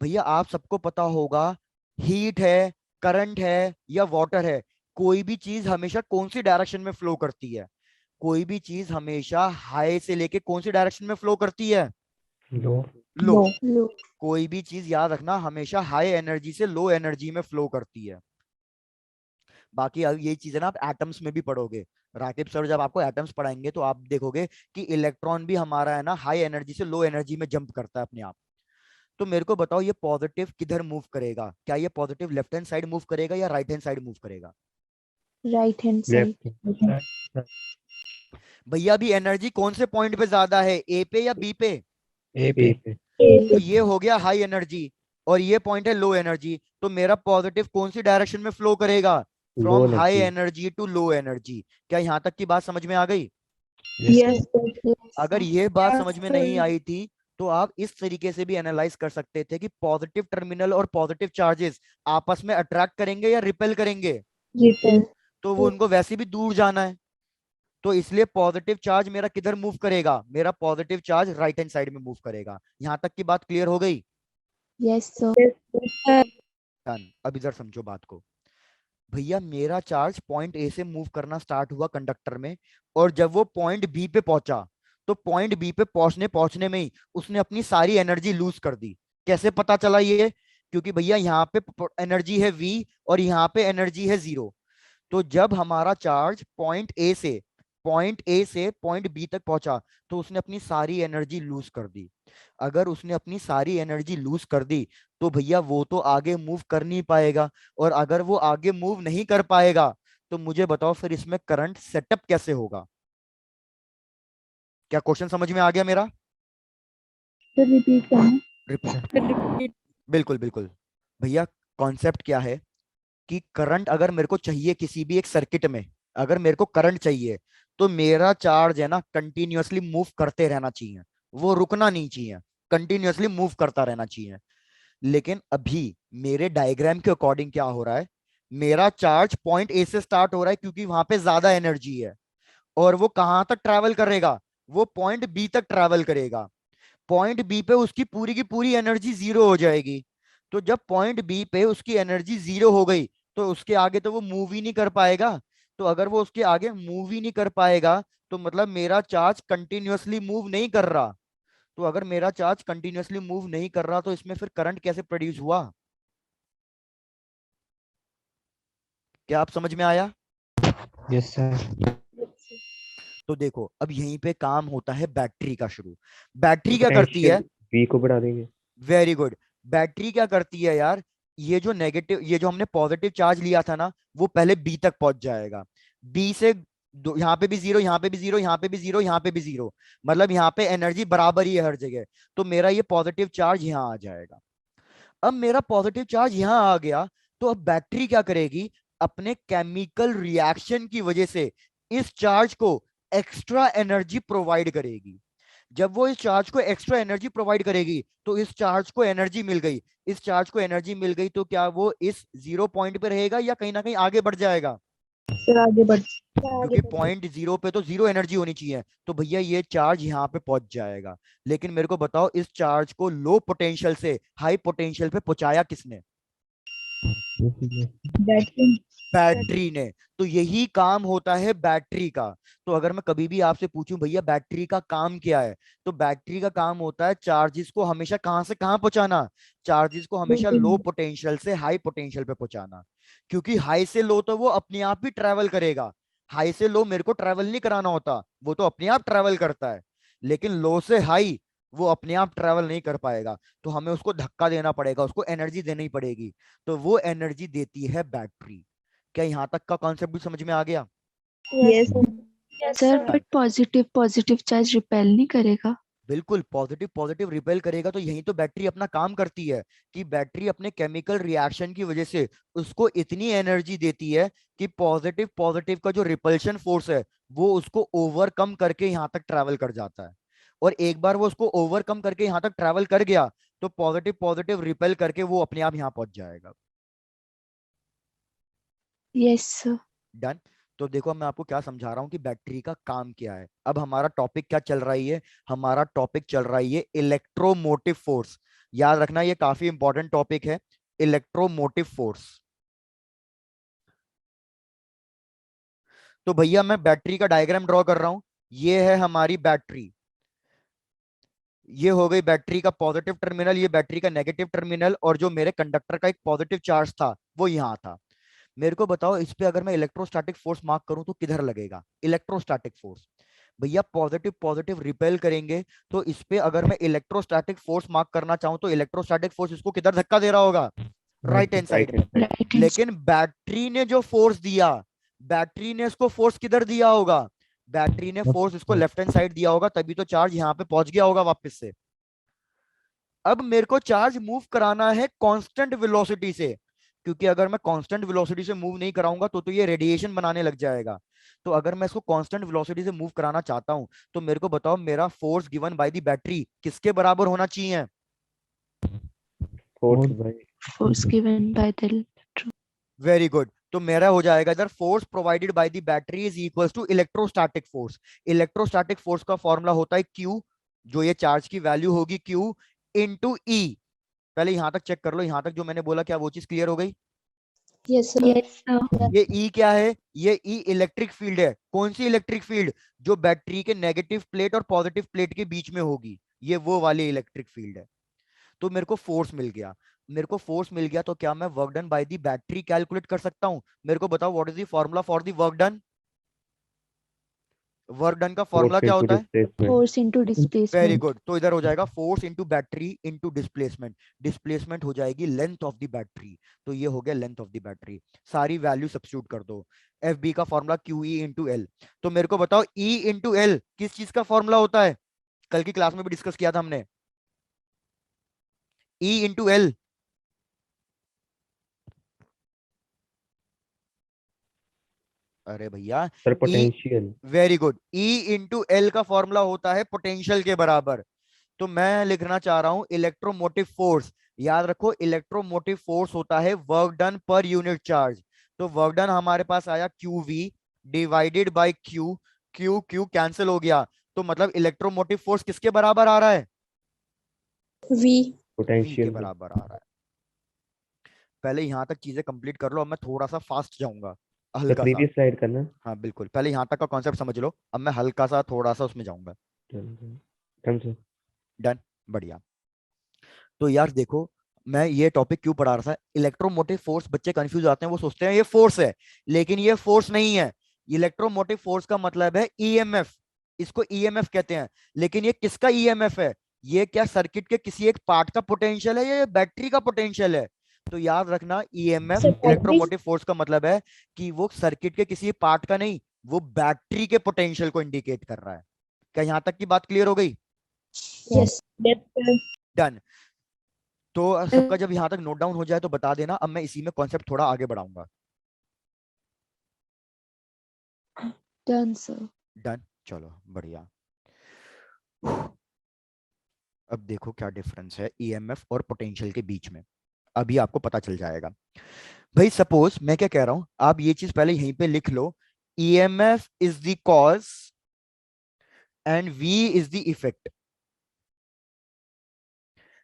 भैया, आप सबको पता होगा हीट है, करंट है या वाटर है, कोई भी चीज हमेशा कौन सी डायरेक्शन में फ्लो करती है? कोई भी चीज हमेशा हाई से लेके कौन सी डायरेक्शन में फ्लो करती है? लो लो। Low. कोई भी चीज याद रखना हमेशा हाई एनर्जी से लो एनर्जी में फ्लो करती है। बाकी अब ये चीजें ना आप एटम्स में भी पढ़ोगे। राकेश सर जब आपको एटम्स पढ़ाएंगे तो आप देखोगे कि इलेक्ट्रॉन भी हमारा है ना हाई एनर्जी से लो एनर्जी में जंप करता है अपने आप। तो मेरे को बताओ ये पॉजिटिव किधर मूव करेगा? क्या ये positive left hand side move करेगा या राइट हैंड साइड मूव करेगा? Right hand side. लेफ्ट भैया अभी एनर्जी कौन से पॉइंट पे ज्यादा है, ए पे या बी पे? A पे तो ये हो गया हाई एनर्जी और ये पॉइंट है लो एनर्जी, तो मेरा पॉजिटिव कौन सी डायरेक्शन में फ्लो करेगा? Low from high energy energy to low energy. क्या यहां तक की बात समझ में आ गई? Yes. Yes. अगर ये बात समझ में नहीं आई थी तो आप इस तरीके से भी एनालाइज कर सकते थे कि पॉजिटिव टर्मिनल और पॉजिटिव चार्जेस आपस में अट्रैक्ट करेंगे या रिपेल करेंगे? Repel. तो वो उनको वैसे भी दूर जाना है, तो इसलिए पॉजिटिव चार्ज मेरा किधर मूव करेगा? मेरा positive charge right hand side में मूव करेगा। यहां तक की बात क्लियर हो गई? Yes, sir. डन। अब इधर समझो बात को। भैया मेरा चार्ज पॉइंट ए से मूव करना स्टार्ट हुआ कंडक्टर में, और जब वो पॉइंट बी पे पहुंचा तो पॉइंट बी पे पहुंचने पहुंचने में ही उसने अपनी सारी एनर्जी लूज कर दी। कैसे पता चला ये? क्योंकि भैया यहाँ पे एनर्जी है वी और यहाँ पे एनर्जी है जीरो। तो जब हमारा चार्ज पॉइंट ए से पॉइंट बी तक पहुंचा तो उसने अपनी सारी एनर्जी लूज कर दी। अगर उसने अपनी सारी एनर्जी लूज कर दी तो भैया वो तो आगे मूव कर नहीं पाएगा, और अगर वो आगे मूव नहीं कर पाएगा तो मुझे बताओ फिर इसमें करंट सेटअप कैसे होगा? क्या क्वेश्चन समझ में आ गया मेरा? Sir, repeat करना. रिपीट। बिल्कुल बिल्कुल। भैया कॉन्सेप्ट क्या है कि करंट अगर मेरे को चाहिए किसी भी एक सर्किट में, अगर मेरे को करंट चाहिए तो मेरा चार्ज है ना कंटिन्यूअसली मूव करते रहना चाहिए, वो रुकना नहीं चाहिए, कंटिन्यूअसली मूव करता रहना चाहिए। लेकिन अभी मेरे डायग्राम के अकॉर्डिंग क्या हो रहा है, मेरा चार्ज पॉइंट ए से स्टार्ट हो रहा है क्योंकि वहां पे ज्यादा एनर्जी है, और वो कहां तक ट्रैवल करेगा? वो पॉइंट बी तक ट्रैवल करेगा। पॉइंट बी पे उसकी पूरी की पूरी एनर्जी जीरो हो जाएगी। तो जब पॉइंट बी पे उसकी एनर्जी जीरो हो गई तो उसके आगे तो वो मूव ही नहीं कर पाएगा। तो अगर वो उसके आगे मूव ही नहीं कर पाएगा तो मतलब मेरा चार्ज कंटिन्यूअसली मूव नहीं कर रहा। तो अगर मेरा चार्ज कंटिन्यूअसली मूव नहीं कर रहा तो इसमें फिर करंट कैसे प्रोड्यूस हुआ? क्या आप समझ में आया? यस सर तो देखो अब यहीं पे काम होता है बैटरी का शुरू। बैटरी क्या करती है? V को बढ़ा देंगे वेरी गुड। बैटरी क्या करती है यार, ये जो नेगेटिव, ये जो हमने पॉजिटिव चार्ज लिया था ना वो पहले बी तक पहुंच जाएगा। बी से यहाँ पे भी जीरो, यहाँ पे भी जीरो, यहाँ पे भी जीरो, यहाँ पे भी जीरो, मतलब यहाँ पे एनर्जी बराबर ही है हर जगह। तो मेरा ये पॉजिटिव चार्ज यहाँ आ जाएगा। अब मेरा पॉजिटिव चार्ज यहाँ आ गया, तो अब बैटरी क्या करेगी? अपने केमिकल रिएक्शन की वजह से इस चार्ज को एक्स्ट्रा एनर्जी प्रोवाइड करेगी। जब वो इस चार्ज को एक्स्ट्रा एनर्जी प्रोवाइड करेगी तो इस चार्ज को एनर्जी मिल गई। इस चार्ज को एनर्जी मिल गई तो क्या वो इस जीरो पॉइंट पे रहेगा या कहीं ना कहीं आगे बढ़ जाएगा? Sir, आगे बढ़. क्योंकि पॉइंट जीरो पे तो जीरो एनर्जी होनी चाहिए, तो भैया ये चार्ज यहाँ पे पहुंच जाएगा। लेकिन मेरे को बताओ इस चार्ज को लो पोटेंशियल से हाई पोटेंशियल पे पहुंचाया किसने? बैटरी। बैटरी ने। तो यही काम होता है बैटरी का। तो अगर मैं कभी भी आपसे पूछूं भैया बैटरी का काम क्या है, तो बैटरी का काम होता है चार्जेस को हमेशा कहां से कहां पहुंचाना, चार्जेस को हमेशा लो पोटेंशियल से हाई पोटेंशियल पे पहुंचाना। क्योंकि हाई से लो तो वो अपने आप ही ट्रेवल करेगा, हाई से लो मेरे को ट्रेवल नहीं कराना होता, वो तो अपने आप ट्रेवल करता है। लेकिन लो से हाई वो अपने आप ट्रेवल नहीं कर पाएगा, तो हमें उसको धक्का देना पड़ेगा, उसको एनर्जी देनी पड़ेगी। तो वो एनर्जी देती है बैटरी। क्या यहाँ तक का कॉन्सेप्ट भी समझ में आ गया? Yes sir, Done. But positive positive charge repel नहीं करेगा। बिल्कुल पॉजिटिव पॉजिटिव रिपेल करेगा। तो यही तो बैटरी अपना काम करती है कि बैटरी अपने केमिकल रिएक्शन की वजह से उसको इतनी एनर्जी देती है कि पॉजिटिव पॉजिटिव का जो रिपल्शन फोर्स है वो उसको ओवरकम करके यहाँ तक ट्रैवल कर जाता है। और एक बार वो उसको ओवरकम करके यहाँ तक ट्रैवल कर गया तो पॉजिटिव पॉजिटिव रिपेल करके वो अपने आप यहाँ पहुंच जाएगा। Yes sir. डन। तो देखो मैं आपको क्या समझा रहा हूँ कि बैटरी का काम क्या है। अब हमारा टॉपिक क्या चल रही है, हमारा टॉपिक चल रही है इलेक्ट्रोमोटिव फोर्स। याद रखना ये काफी इंपॉर्टेंट टॉपिक है, इलेक्ट्रोमोटिव फोर्स। तो भैया मैं बैटरी का डायग्राम ड्रॉ कर रहा हूं। ये है हमारी बैटरी, ये हो गई बैटरी का पॉजिटिव टर्मिनल, ये बैटरी का नेगेटिव टर्मिनल, और जो मेरे कंडक्टर का एक पॉजिटिव चार्ज था वो यहाँ था। मेरे को बताओ इस पे अगर मैं इलेक्ट्रोस्टैटिक फोर्स मार्क करूं तो किधर लगेगा इलेक्ट्रोस्टैटिक फोर्स? भैया पॉजिटिव पॉजिटिव रिपेल करेंगे, तो इस पे अगर मैं इलेक्ट्रोस्टैटिक फोर्स मार्क करना चाहूं तो इलेक्ट्रोस्टैटिक फोर्स इसको किधर धक्का दे रहा होगा, राइट हैंड साइड में। राइट। लेकिन बैटरी ने जो फोर्स दिया, बैटरी ने इसको फोर्स किधर दिया होगा, बैटरी ने फोर्स इसको लेफ्ट हैंड साइड दिया होगा, तभी तो चार्ज यहाँ पे पहुंच गया होगा वापस से। अब मेरे को चार्ज मूव कराना है कांस्टेंट वेलोसिटी से, क्योंकि अगर मैं कांस्टेंट वेलोसिटी से मूव नहीं कराऊंगा तो ये रेडिएशन बनाने लग जाएगा। तो अगर मैं इसको कांस्टेंट वेलोसिटी से मूव कराना चाहता हूं तो मेरे को बताओ मेरा force given by the battery किसके बराबर होना चाहिए? Force by force given by the. Very good. तो मेरा हो जाएगा इधर force provided by the battery is equals to electrostatic force. Electrostatic force का फॉर्मूला होता है क्यू, जो ये चार्ज की वैल्यू होगी क्यू इनटू ई। पहले यहां तक चेक कर लो, यहां तक जो मैंने बोला क्या वो चीज क्लियर हो गई? Yes sir. ये ई क्या है, ये ई इलेक्ट्रिक फील्ड है। कौन सी इलेक्ट्रिक फील्ड? जो बैटरी के नेगेटिव प्लेट और पॉजिटिव प्लेट के बीच में होगी, ये वो वाली इलेक्ट्रिक फील्ड है। तो मेरे को फोर्स मिल गया, मेरे को फोर्स मिल गया तो क्या मैं work done by the battery calculate कर सकता हूं? मेरे को बताओ what is the formula for the work done? Work done का फॉर्मूला फोर्स क्या इनटू होता है? Displacement. Force into very displacement. Good. तो इधर हो जाएगा force into battery into displacement. Displacement हो जाएगी लेंथ ऑफ द बैटरी। तो ये हो गया लेंथ ऑफ द बैटरी। सारी वैल्यू सब्स्टिट्यूट कर दो। एफ बी का formula Q E into L. तो मेरे को बताओ ई इंटू एल किस चीज का फॉर्मूला होता है? कल की क्लास में भी डिस्कस किया था हमने। E into L. अरे भैया sir E, potential. Very good, E into L का फॉर्मूला होता है पोटेंशियल के बराबर। तो मैं लिखना चाह रहा हूं इलेक्ट्रोमोटिव फोर्स। याद रखो इलेक्ट्रोमोटिव फोर्स होता है work done per unit charge. तो वर्क डन हमारे पास आया Q V divided by Q, Q Q cancel हो गया। तो मतलब इलेक्ट्रोमोटिव फोर्स किसके बराबर आ रहा है? वी। वी के पोटेंशियल में। बराबर आ रहा है। पहले यहां तक चीजें कंप्लीट कर लो, अब मैं थोड़ा सा फास्ट जाऊंगा, सर हल्का सा। प्रीवियस स्लाइड करना। हाँ बिल्कुल, पहले यहां तक का कॉन्सेप्ट समझ लो, अब मैं हल्का सा थोड़ा सा उसमें जाऊंगा। Done sir. डन। बढ़िया। तो यार देखो मैं ये टॉपिक क्यों पढ़ा रहा था, इलेक्ट्रोमोटिव फोर्स बच्चे कंफ्यूज आते हैं, वो सोचते हैं ये फोर्स है, लेकिन ये फोर्स नहीं है। इलेक्ट्रोमोटिव फोर्स का मतलब है ईएमएफ, इसको ईएमएफ कहते हैं। लेकिन ये किसका ईएमएफ है? ये क्या सर्किट के किसी एक पार्ट का पोटेंशियल है या ये बैटरी का पोटेंशियल है? तो याद रखना ईएमएफ इलेक्ट्रोमोटिव फोर्स का मतलब है कि वो सर्किट के किसी पार्ट का नहीं, वो बैटरी के पोटेंशियल को इंडिकेट कर रहा है। क्या यहां तक की बात क्लियर हो गई? यस। डन। तो सबका जब यहां तक नोट डाउन हो जाए तो बता देना, अब मैं इसी में कॉन्सेप्ट थोड़ा आगे बढ़ाऊंगा। Done sir. डन। चलो बढ़िया। अब देखो क्या डिफरेंस है ईएमएफ और पोटेंशियल के बीच में, अभी आपको पता चल जाएगा। भाई सपोज मैं क्या कह रहा हूं, आप ये चीज पहले यहीं पे लिख लो, EMF is the cause and V is the effect.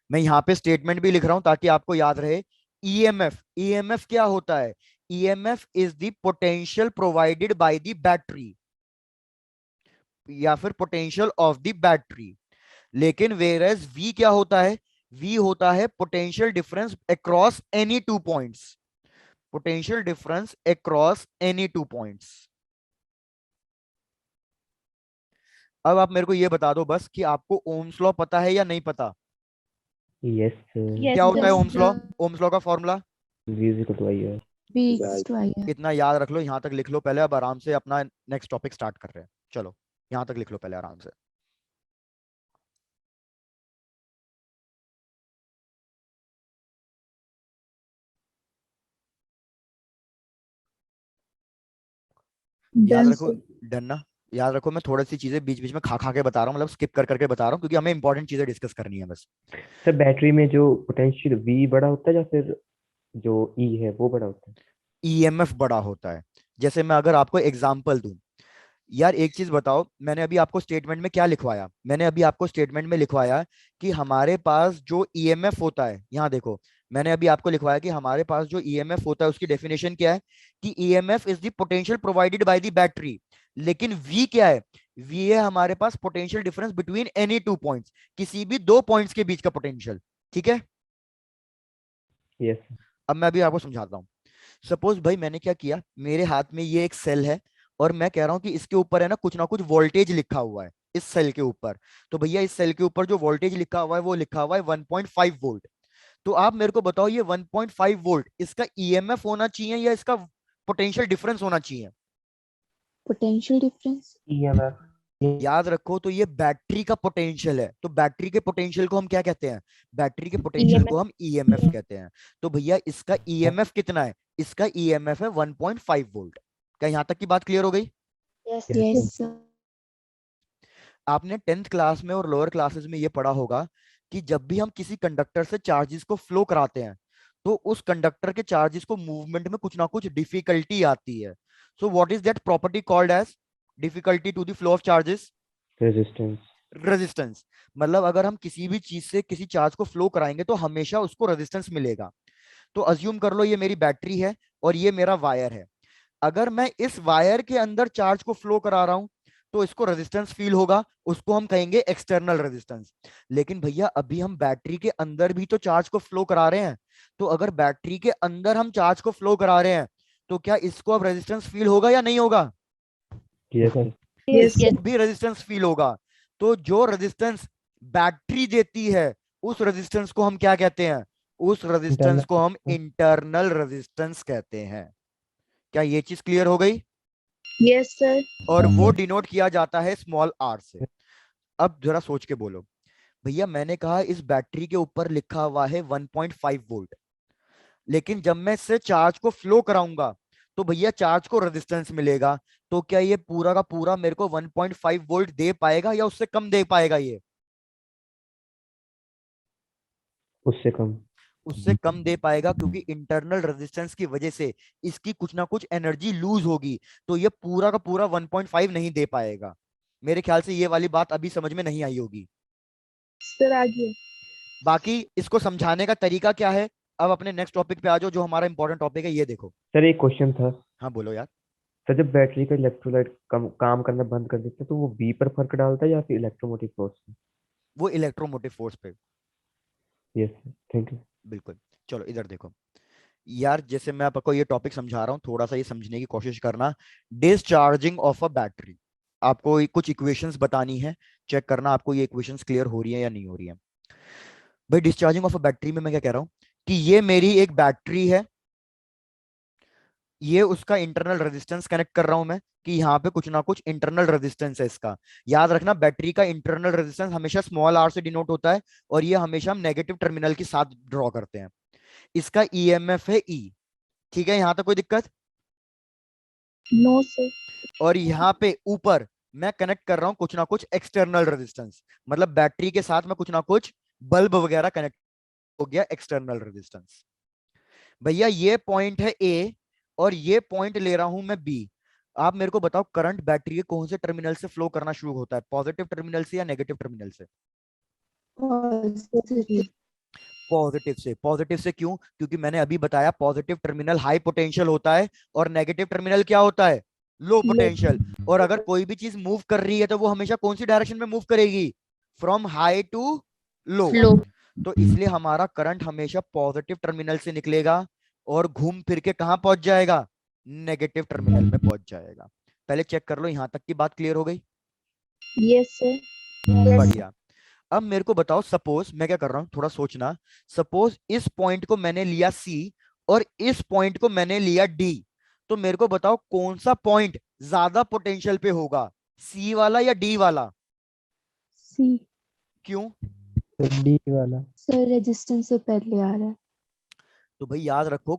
मैं यहां पे स्टेटमेंट भी लिख रहा हूं ताकि आपको याद रहे, ईएमएफ क्या होता है? EMF is the potential provided by the battery या फिर पोटेंशियल ऑफ द बैटरी। लेकिन वेरएज वी क्या होता है? वी होता है potential difference across any two points, potential difference across any two points. अब आप मेरे को ये बता दो बस कि आपको ओम्स लॉ पता है या नहीं पता? यस क्या होता है Yes, Ohm's law? sir. Ohm's law का formula V is equal to I है। V equals to I है। इतना याद रख लो, यहां तक लिख लो पहले। अब आराम से अपना नेक्स्ट टॉपिक स्टार्ट कर रहे हैं। चलो यहां तक लिख लो पहले आराम से। याद Done, रखो, sir. डन ना? याद रखो मैं थोड़ी सी चीजें बीच बीच में खा खा के बता रहा हूँ, मतलब स्किप कर करके बता रहा हूँ, क्योंकि हमें इंपॉर्टेंट चीजें डिस्कस करनी है बस। सर बैटरी में जो पोटेंशियल V बड़ा होता है या फिर जो E है वो बड़ा होता है? ईएमएफ बड़ा होता है। जैसे मैं अगर आपको एग्जांपल दूं, यार एक चीज बताओ, मैंने अभी आपको स्टेटमेंट में क्या लिखवाया? मैंने अभी आपको स्टेटमेंट में लिखवाया कि हमारे पास जो ईएमएफ होता है, यहाँ देखो, मैंने अभी आपको लिखवाया कि हमारे पास जो ईएमएफ होता है उसकी डेफिनेशन क्या है, कि EMF is the potential provided by the battery. लेकिन वी क्या है? वी है हमारे पास potential difference between any two points, किसी भी दो पॉइंट्स के बीच का पोटेंशियल। ठीक है? यस अब मैं अभी आपको समझाता हूँ। सपोज भाई मैंने क्या किया, मेरे हाथ में ये एक सेल है और मैं कह रहा हूं कि इसके ऊपर है ना कुछ वोल्टेज लिखा हुआ है इस सेल के ऊपर। तो भैया इस सेल के ऊपर जो वोल्टेज लिखा हुआ है वो लिखा हुआ है 1.5 वोल्ट। तो आप मेरे को बताओ ये 1.5 वोल्ट इसका ईएमएफ होना चाहिए या इसका पोटेंशियल डिफरेंस होना चाहिए? Potential difference. EMF याद रखो, तो ये बैटरी का पोटेंशियल है। तो बैटरी के पोटेंशियल को हम क्या कहते हैं? बैटरी के पोटेंशियल को हम ईएमएफ कहते हैं। तो भैया इसका ईएमएफ कितना है? इसका ईएमएफ है 1.5 वोल्ट। क्या यहां तक की बात क्लियर हो गई? Yes, Yes, sir. आपने 10th क्लास में और लोअर क्लासेस में ये पढ़ा होगा कि जब भी हम किसी कंडक्टर से चार्जेस को फ्लो कराते हैं तो उस कंडक्टर के चार्जेस को मूवमेंट में कुछ ना कुछ डिफिकल्टी आती है। So what is that property called as difficulty to the flow of charges? Resistance. Resistance. मतलब अगर हम किसी भी चीज से किसी चार्ज को फ्लो कराएंगे तो हमेशा उसको रेजिस्टेंस मिलेगा। तो अज्यूम कर लो ये मेरी बैटरी है और ये मेरा वायर है। अगर मैं इस वायर के अंदर चार्ज को फ्लो करा रहा हूं तो इसको रेजिस्टेंस फील होगा, उसको हम कहेंगे एक्सटर्नल रेजिस्टेंस। लेकिन भैया अभी हम बैटरी के अंदर भी तो चार्ज को फ्लो करा रहे हैं। तो अगर बैटरी के अंदर हम चार्ज को फ्लो करा रहे हैं तो क्या इसको अब रेजिस्टेंस फील होगा या नहीं होगा? यस Yes, इसको भी रेजिस्टेंस फील होगा। तो जो रेजिस्टेंस बैटरी देती है उस रेजिस्टेंस को हम क्या कहते हैं? उस रेजिस्टेंस को हम इंटरनल रेजिस्टेंस कहते हैं। क्या ये चीज क्लियर हो गई? yes, sir. और वो डिनोट किया जाता है स्मॉल आर से। अब जरा सोच के बोलो, भैया मैंने कहा इस बैटरी के ऊपर लिखा हुआ है 1.5 वोल्ट, लेकिन जब मैं इससे चार्ज को फ्लो कराऊंगा तो भैया चार्ज को रेजिस्टेंस मिलेगा। तो क्या ये पूरा का पूरा मेरे को 1.5 वोल्ट दे पाएगा या उससे कम दे पाएगा? ये उससे कम। उससे कम दे पाएगा, क्योंकि इंटरनल रेजिस्टेंस की वजह से इसकी कुछ ना कुछ एनर्जी लूज होगी। तो ये पूरा का पूरा 1.5 नहीं दे पाएगा। मेरे ख्याल से ये वाली बात अभी समझ में नहीं आई होगी। Sir, आगे। बाकी इसको समझाने का तरीका क्या है? अब अपने नेक्स्ट टॉपिक पे आ जाओ, जो हमारा इंपॉर्टेंट टॉपिक है। ये देखो। सर एक क्वेश्चन था। हाँ बोलो यार। सर जब बैटरी का इलेक्ट्रोलाइट काम करना बंद कर देता है तो वो बी पर फर्क डालता है या फिर इलेक्ट्रोमोटिव फोर्स पे? वो इलेक्ट्रोमोटिव फोर्स पे। Yes thank you. बिल्कुल। चलो इधर देखो यार, जैसे मैं आपको ये टॉपिक समझा रहा हूँ, थोड़ा सा ये समझने की कोशिश करना। Discharging of a battery. आपको कुछ इक्वेशंस बतानी है, चेक करना आपको ये इक्वेशंस क्लियर हो रही है या नहीं हो रही है। भाई डिस्चार्जिंग ऑफ अ बैटरी में मैं क्या कह रहा हूँ कि ये मेरी एक बैटरी है, ये उसका इंटरनल रेजिस्टेंस कनेक्ट कर रहा हूं मैं कि यहाँ पे कुछ ना कुछ इंटरनल रेजिस्टेंस है इसका। याद रखना बैटरी का इंटरनल रेजिस्टेंस हमेशा स्मॉल आर से डिनोट होता है और ये हमेशा हम नेगेटिव टर्मिनल के साथ ड्रॉ करते हैं। इसका ईएमएफ है ई। ठीक है, यहां तक कोई दिक्कत? No, sir. और यहाँ पे ऊपर मैं कनेक्ट कर रहा हूं कुछ ना कुछ एक्सटर्नल रेजिस्टेंस, मतलब बैटरी के साथ में कुछ ना कुछ बल्ब वगैरह कनेक्ट हो गया, एक्सटर्नल रेजिस्टेंस। भैया ये पॉइंट है ए और ये पॉइंट ले रहा हूं मैं बी। आप मेरे को बताओ करंट बैटरी के कौन से टर्मिनल से फ्लो करना शुरू होता है, पॉजिटिव टर्मिनल से या नेगेटिव टर्मिनल से? Positive. पॉजिटिव से क्यों? क्योंकि मैंने अभी बताया पॉजिटिव टर्मिनल हाई पोटेंशियल होता है और नेगेटिव टर्मिनल क्या होता है? Low potential. और अगर कोई भी चीज मूव कर रही है तो वो हमेशा कौन सी डायरेक्शन में मूव करेगी? फ्रॉम हाई टू लो। लो। तो इसलिए हमारा करंट हमेशा पॉजिटिव टर्मिनल से निकलेगा और घूम फिर के कहां पहुंच जाएगा? नेगेटिव टर्मिनल में पहुंच जाएगा। पहले चेक कर लो, यहां तक की बात क्लियर हो गई? Yes sir. बढ़िया। अब मेरे को बताओ, सपोज मैं क्या कर रहा हूं, थोड़ा सोचना। सपोज इस पॉइंट को मैंने लिया सी और इस पॉइंट को मैंने लिया डी। तो मेरे को बताओ कौन सा पॉइंट ज्यादा पोटेंशियल पे होगा, सी वाला या डी वाला? सी। क्यों? सर डी वाला। सर रेजिस्टेंस से पहले आ रहा है। तो भाई याद रखो,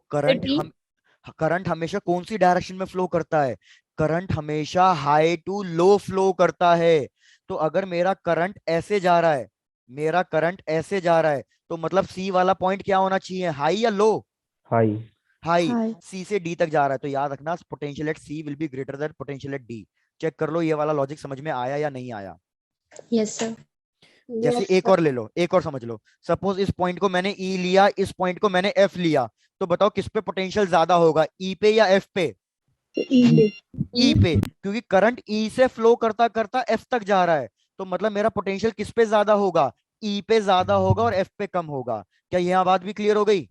करंट हमेशा कौन सी डायरेक्शन में फ्लो करता है? करंट हमेशा हाई टू लो फ्लो करता है। तो अगर मेरा करंट ऐसे जा रहा है, मेरा करंट ऐसे जा रहा है, तो मतलब सी वाला पॉइंट क्या होना चाहिए, हाई या लो? हाई। हाई। हाय। सी से डी तक जा रहा है, तो याद रखना potential at C will be greater than potential at D. Check कर लो ये वाला लॉजिक समझ में आया या नहीं आया? Yes sir. जैसे एक और ले लो, एक और समझ लो। सपोज इस पॉइंट को मैंने ई लिया, इस पॉइंट को मैंने एफ लिया। तो बताओ किस पे पोटेंशियल ज्यादा होगा, ई पे या एफ पे? ई पे, क्योंकि करंट ई से फ्लो करता करता एफ तक जा रहा है। तो मतलब मेरा पोटेंशियल किस पे ज्यादा होगा? ई पे ज्यादा होगा और एफ पे कम होगा। क्या यह बात भी क्लियर हो गई?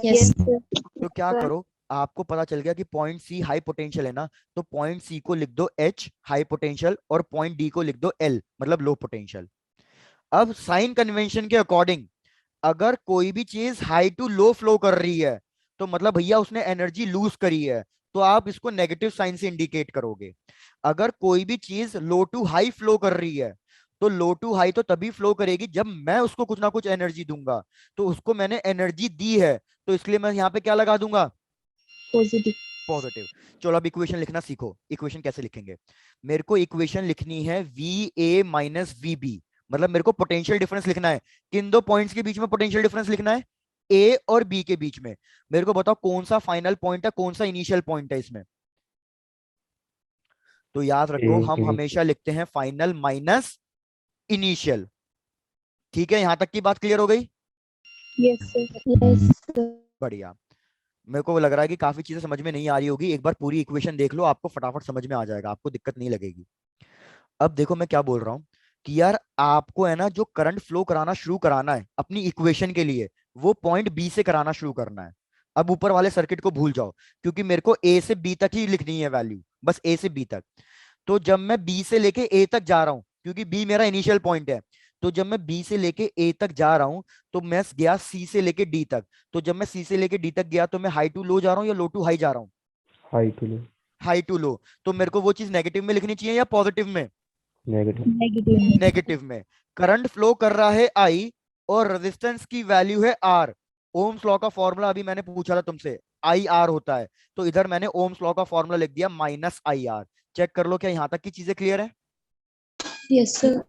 यस। तो क्या करो, आपको पता चल गया कि पॉइंट सी हाई पोटेंशियल है ना, तो पॉइंट सी को लिख दो एच हाई पोटेंशियल और पॉइंट डी को लिख दो एल मतलब लो पोटेंशियल। अब साइन कन्वेंशन के अकॉर्डिंग अगर कोई भी चीज हाई टू लो फ्लो कर रही है तो मतलब भैया उसने एनर्जी लूज करी है, तो आप इसको नेगेटिव साइन से इंडिकेट करोगे। अगर कोई भी चीज लो टू हाई फ्लो कर रही है तो लो टू हाई तो तभी फ्लो करेगी जब मैं उसको कुछ ना कुछ एनर्जी दूंगा। तो उसको मैंने एनर्जी दी है, तो इसलिए मैं यहाँ पे क्या लगा दूंगा? पॉजिटिव। पॉजिटिव। चलो अब इक्वेशन लिखना सीखो। इक्वेशन कैसे लिखेंगे? मेरे को इक्वेशन लिखनी है V A minus V B, मतलब मेरे को पोटेंशियल डिफरेंस लिखना है। किन दो पॉइंट्स के बीच में पोटेंशियल डिफरेंस लिखना है? ए और बी के बीच में। मेरे को बताओ कौन सा फाइनल पॉइंट है, कौन सा इनिशियल पॉइंट है इसमें? तो याद ए रखो हम इनिशियल। हमेशा लिखते हैं फाइनल माइनस इनिशियल। ठीक है, यहां तक की बात क्लियर हो गई? Yes sir. Yes sir. बढ़िया। मेरे को लग रहा है कि काफी चीजें समझ में नहीं आ रही होगी, एक बार पूरी इक्वेशन देख लो, आपको फटाफट समझ में आ जाएगा, आपको दिक्कत नहीं लगेगी। अब देखो मैं क्या बोल रहा हूं कि यार आपको है ना जो करंट फ्लो कराना शुरू कराना है अपनी इक्वेशन के लिए, वो पॉइंट बी से कराना शुरू करना है। अब ऊपर वाले सर्किट को भूल जाओ, क्योंकि मेरे को ए से बी तक ही लिखनी है वैल्यू, बस ए से बी तक। तो जब मैं बी से लेके ए तक जा रहा हूं, क्योंकि बी मेरा इनिशियल पॉइंट है, तो जब मैं बी से लेके ए तक जा रहा हूं तो मैं गया सी से लेके डी तक। तो जब मैं सी से लेके डी तक गया तो मैं हाई टू लो जा रहा हूं या लो टू हाई जा रहा हूं? High to low. High to low. तो मेरे को वो चीज नेगेटिव में लिखनी चाहिए या पॉजिटिव में? नेगेटिव। नेगेटिव। नेगेटिव में। करंट फ्लो कर रहा है आई और रेजिस्टेंस की वैल्यू है आर। ओम्स लॉ का फॉर्मूला अभी मैंने पूछा था तुमसे, आई आर होता है। तो इधर मैंने ओम्स लॉ का फॉर्मूला लिख दिया माइनस आई आर। चेक कर लो क्या यहां तक की चीजें क्लियर है? Yes sir.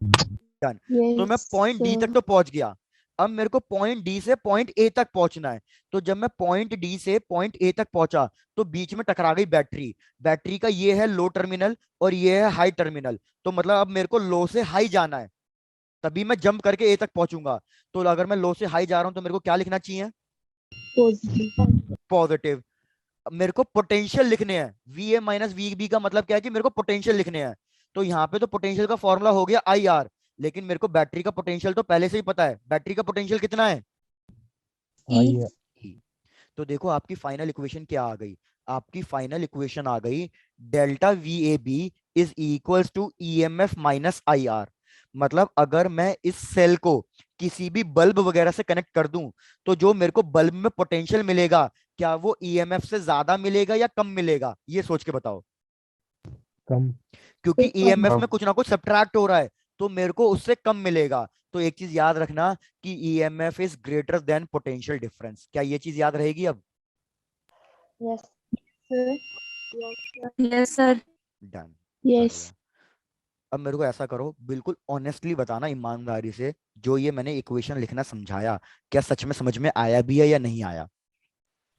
डन। तो मैं यस पॉइंट डी तक सर। तो पहुंच गया। अब मेरे को पॉइंट डी से पॉइंट ए तक पहुंचना है। तो जब मैं पॉइंट डी से पॉइंट ए तक पहुंचा तो बीच में टकरा गई बैटरी। बैटरी का ये है लो टर्मिनल और ये है हाई टर्मिनल। तो मतलब अब मेरे को लो से हाई जाना है, तभी मैं जंप करके ए तक पहुंचूंगा। तो अगर मैं लो से हाई जा रहा हूं तो मेरे को क्या लिखना चाहिए? पॉजिटिव। पॉजिटिव। मेरे को पोटेंशियल लिखने हैं, V A minus V B का मतलब क्या है कि मेरे को पोटेंशियल लिखने हैं। तो यहाँ पे तो पोटेंशियल का फॉर्मूला हो गया आई आर, लेकिन मेरे को बैटरी का पोटेंशियल तो पहले से ही पता है। बैटरी का पोटेंशियल कितना है? हाई है। E। तो देखो आपकी फाइनल इक्वेशन क्या आ गई? आपकी फाइनल इक्वेशन आ गई delta V A B is equals to E M F minus I R. मतलब अगर मैं इस सेल को किसी भी बल्ब वगैरह से कनेक्ट कर दूं तो जो मेरे को बल्ब में पोटेंशियल मिलेगा, क्या वो ईएमएफ से ज्यादा मिलेगा या कम मिलेगा? ये सोच के बताओ। कम। क्योंकि ईएमएफ में कम। कुछ ना कुछ सब्ट्रैक्ट हो रहा है, तो मेरे को उससे कम मिलेगा। तो एक चीज याद रखना कि EMF is greater than potential difference. क्या ये चीज याद रहेगी अब? Yes sir. Yes sir. Done. Yes. बढ़िया। अब मेरे को ऐसा करो, बिल्कुल ऑनेस्टली बताना, ईमानदारी से, जो ये मैंने इक्वेशन लिखना समझाया, क्या सच में समझ में आया भी है या नहीं आया?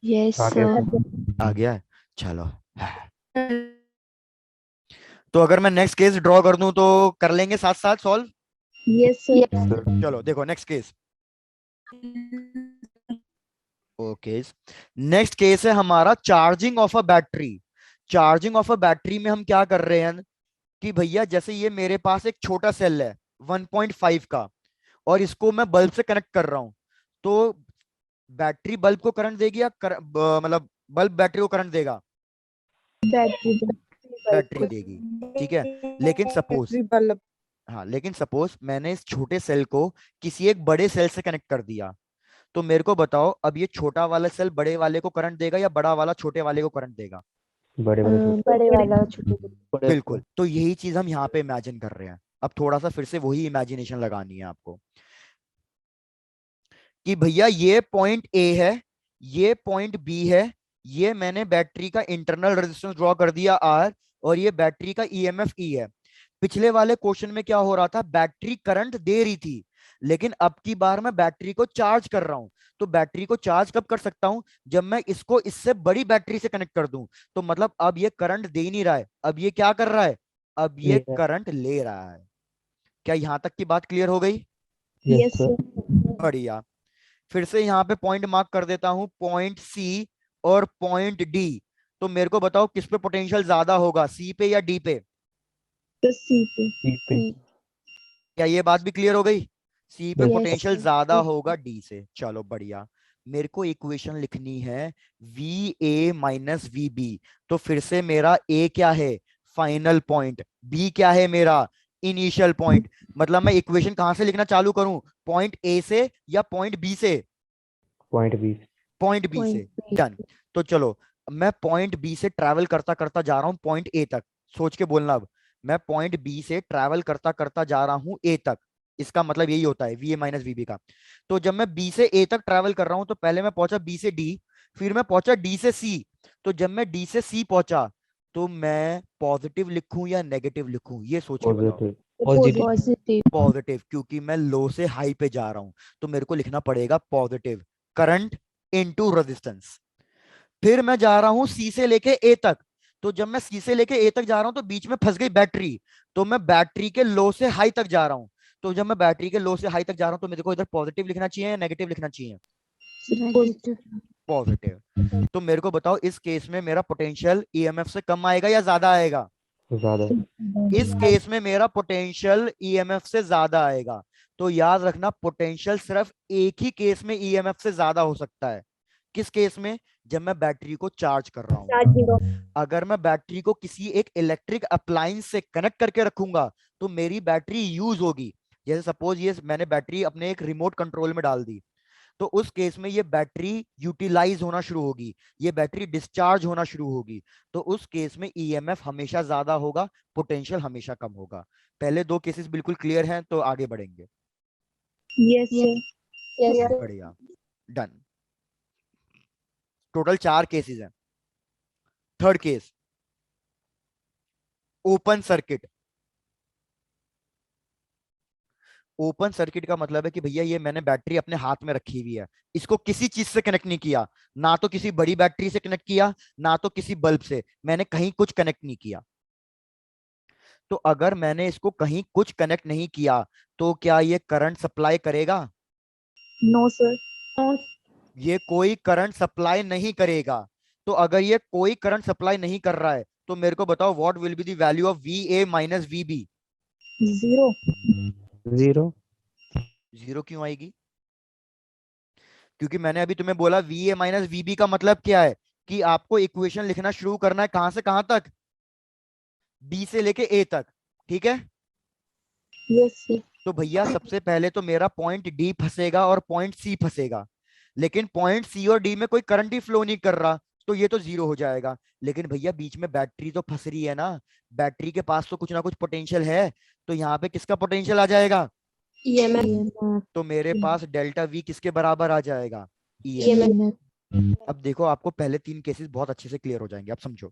यस आ गया सर। सर। आ गया है। चलो। तो अगर मैं नेक्स्ट केस ड्रॉ कर दूं तो कर लेंगे साथ साथ सॉल्व। Yes sir. सर चलो देखो next case. Okay, next case है हमारा charging of a battery. Charging of a battery में हम क्या कर रहे हैं कि भैया जैसे ये मेरे पास एक छोटा सेल है 1.5 का, और इसको मैं बल्ब से कनेक्ट कर रहा हूं, तो बैटरी बल्ब को करंट देगी या मतलब बल्ब बैटरी को करंट देगा? बैटरी बैटरी देगी, ठीक है। लेकिन सपोज, बल्ब। हाँ लेकिन सपोज मैंने इस छोटे सेल को किसी एक बड़े सेल से कनेक्ट कर दिया, तो मेरे को बताओ अब ये छोटा वाला सेल बड़े वाले को करंट देगा या बड़ा वाला छोटे वाले को करंट देगा? बड़े वाले छोटे बड़े वाला छोटे को। बिल्कुल, तो यही चीज हम यहाँ पे इमेजिन कर रहे हैं। अब थोड़ा सा फिर से वही इमेजिनेशन लगानी है आपको कि भैया ये पॉइंट ए है, ये पॉइंट बी है, ये मैंने बैटरी का इंटरनल रेजिस्टेंस ड्रॉ कर दिया आर, और ये बैटरी का ईएमएफ ई है। पिछले वाले क्वेश्चन में क्या हो रहा था, बैटरी करंट दे रही थी, लेकिन अब की बार मैं बैटरी को चार्ज कर रहा हूं। तो बैटरी को चार्ज कब कर सकता हूं, जब मैं इसको इससे बड़ी बैटरी से कनेक्ट कर दूं। तो मतलब अब ये करंट दे ही नहीं रहा है, अब ये क्या कर रहा है, अब ये करंट ले रहा है। क्या यहां तक की बात क्लियर हो गई? Yes sir. बढ़िया। फिर से यहाँ पे पॉइंट मार्क कर देता हूं, पॉइंट सी और पॉइंट डी। तो मेरे को बताओ किस पे पोटेंशियल ज्यादा होगा, सी पे या डी पे? तो सी पे। पे क्या ये बात भी क्लियर हो गई? सी पे Yes, पोटेंशियल sir. ज्यादा Yes. होगा डी से। चलो बढ़िया। मेरे को इक्वेशन लिखनी है V A minus V B. तो फिर से मेरा ए क्या है, फाइनल पॉइंट, बी क्या है मेरा, इनिशियल पॉइंट। मतलब मैं इक्वेशन कहां से लिखना चालू करूं, पॉइंट ए से या पॉइंट बी से? पॉइंट 20 पॉइंट बी से। Point B. डन। तो चलो मैं पॉइंट बी से ट्रैवल करता करता जा रहा हूं पॉइंट ए तक। सोच के बोलना, अब मैं पॉइंट बी से ट्रैवल करता करता जा रहा हूं ए तक। इसका मतलब यही होता है वी ए माइनस वीबी का। तो जब मैं बी से ए तक ट्रैवल कर रहा हूं, तो पहले मैं पहुंचा बी से डी, फिर मैं पहुंचा डी से सी। तो जब मैं डी से सी पहुंचा, तो मैं पॉजिटिव लिखूं या नेगेटिव लिखूं, ये सोच के बताओ। Positive positive. पॉजिटिव, क्योंकि मैं लो से हाई पे जा रहा हूं, तो मेरे को लिखना पड़ेगा पॉजिटिव करंट इनटू रेजिस्टेंस। फिर मैं जा रहा हूं सी से लेके ए तक। तो जब मैं सी से लेके ए तक जा रहा हूं, तो बीच में फंस गई बैटरी, तो मैं बैटरी के लो से हाई तक जा रहा हूं। तो जब मैं बैटरी के लो से हाई तक जा रहा हूं, तो मेरे को इधर पॉजिटिव लिखना चाहिए या नेगेटिव लिखना चाहिए? नेगेटिव। पॉजिटिव। तो मेरे को बताओ इस केस में मेरा पोटेंशियल ईएमएफ से कम आएगा या ज्यादा आएगा? ज्यादा इस केस में मेरा पोटेंशियल ईएमएफ से ज्यादा आएगा। तो याद रखना पोटेंशियल सिर्फ एक ही केस में ईएमएफ से ज्यादा हो सकता है। किस केस में? जब मैं बैटरी को चार्ज कर रहा हूं। अगर मैं बैटरी को किसी एक इलेक्ट्रिक अप्लायंस से कनेक्ट करके रखूंगा, तो मेरी बैटरी यूज होगी। जैसे सपोज ये मैंने बैटरी अपने एक रिमोट कंट्रोल में डाल दी, तो उस केस में ये बैटरी यूटिलाइज होना शुरू होगी, ये बैटरी डिस्चार्ज होना शुरू होगी। तो उस केस में ईएमएफ हमेशा ज्यादा होगा, पोटेंशियल हमेशा कम होगा। पहले दो केसेस बिल्कुल क्लियर हैं, तो आगे बढ़ेंगे। Yes sir. Yes sir. बढ़िया, डन। टोटल 4 केसेस हैं। Third case, open circuit. Open circuit का मतलब है कि भैया ये मैंने बैटरी अपने हाथ में रखी हुई है, इसको किसी चीज से कनेक्ट नहीं किया, ना तो किसी बड़ी बैटरी से कनेक्ट किया, ना तो किसी बल्ब से, मैंने कहीं कुछ कनेक्ट नहीं किया। तो अगर मैंने इसको कहीं कुछ कनेक्ट नहीं किया, तो क्या ये करंट सप्लाई करेगा? No sir. ये कोई करंट सप्लाई नहीं करेगा। तो अगर ये कोई करंट सप्लाई नहीं कर रहा है, तो मेरे को बताओ what will be the value of V A minus V B? Zero. Zero zero क्यों आएगी? क्योंकि मैंने अभी तुम्हें बोला V A minus V B का मतलब क्या है, कि आपको इक्वेशन लिखना शुरू करना है कहां से कहां तक, बी से लेके ए तक, ठीक है। Yes sir. तो भैया सबसे पहले तो मेरा पॉइंट डी फंसेगा और पॉइंट सी फंसेगा, लेकिन पॉइंट सी और डी में कोई करंट ही फ्लो नहीं कर रहा, तो ये तो जीरो हो जाएगा। लेकिन भैया बीच में बैटरी तो फंस रही है ना, बैटरी के पास तो कुछ ना कुछ पोटेंशियल है, तो यहाँ पे किसका पोटेंशियल आ जाएगा? ईएमएफ। तो मेरे पास डेल्टा वी किसके बराबर आ जाएगा? ई। अब देखो आपको पहले 3 केसेस बहुत अच्छे से क्लियर हो जाएंगे। अब समझो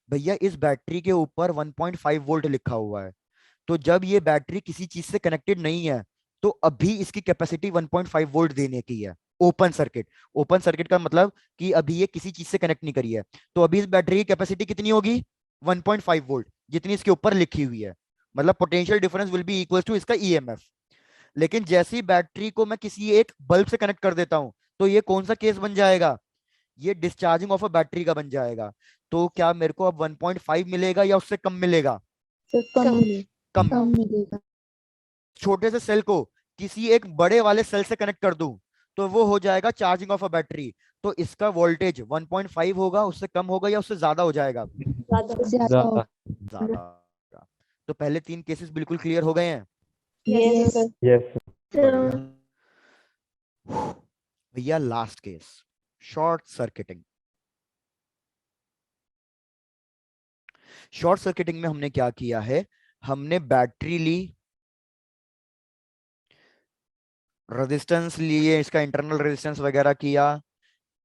भैया इस बैटरी के ऊपर 1.5 वोल्ट लिखा हुआ है, तो जब ये बैटरी किसी चीज से कनेक्टेड नहीं है, तो अभी इसकी कैपेसिटी 1.5 वोल्ट देने की है। ओपन सर्किट, ओपन सर्किट का मतलब कि अभी ये किसी चीज से कनेक्ट नहीं करी है, तो अभी इस बैटरी की कैपेसिटी कितनी होगी? 1.5 वोल्ट, जितनी इसके ऊपर लिखी हुई है। मतलब potential difference will be equal to इसका ईएमएफ। लेकिन जैसे ही बैटरी को मैं किसी एक बल्ब से कनेक्ट कर देता हूं, तो ये कौन सा केस बन जाएगा, ये डिस्चार्जिंग ऑफ अ बैटरी का बन जाएगा। तो क्या मेरे को अब 1.5 मिलेगा या उससे कम मिलेगा? सर कम मिलेगा, कम। कम मिलेगा। छोटे से सेल को किसी एक बड़े वाले सेल से कनेक्ट कर दूं तो वो हो जाएगा चार्जिंग ऑफ अ बैटरी। तो इसका वोल्टेज 1.5 होगा, उससे कम होगा या उससे ज्यादा हो जाएगा? ज्यादा होगा। ज्यादा होगा। तो पहले 3 केसेस बिल्कुल क्लियर हो गए हैं। Yes sir. यस बढ़िया। भैया last case, short circuiting. Short circuiting में हमने क्या किया है, हमने बैटरी ली, रेजिस्टेंस लिए, इसका इंटरनल रेजिस्टेंस वगैरह किया।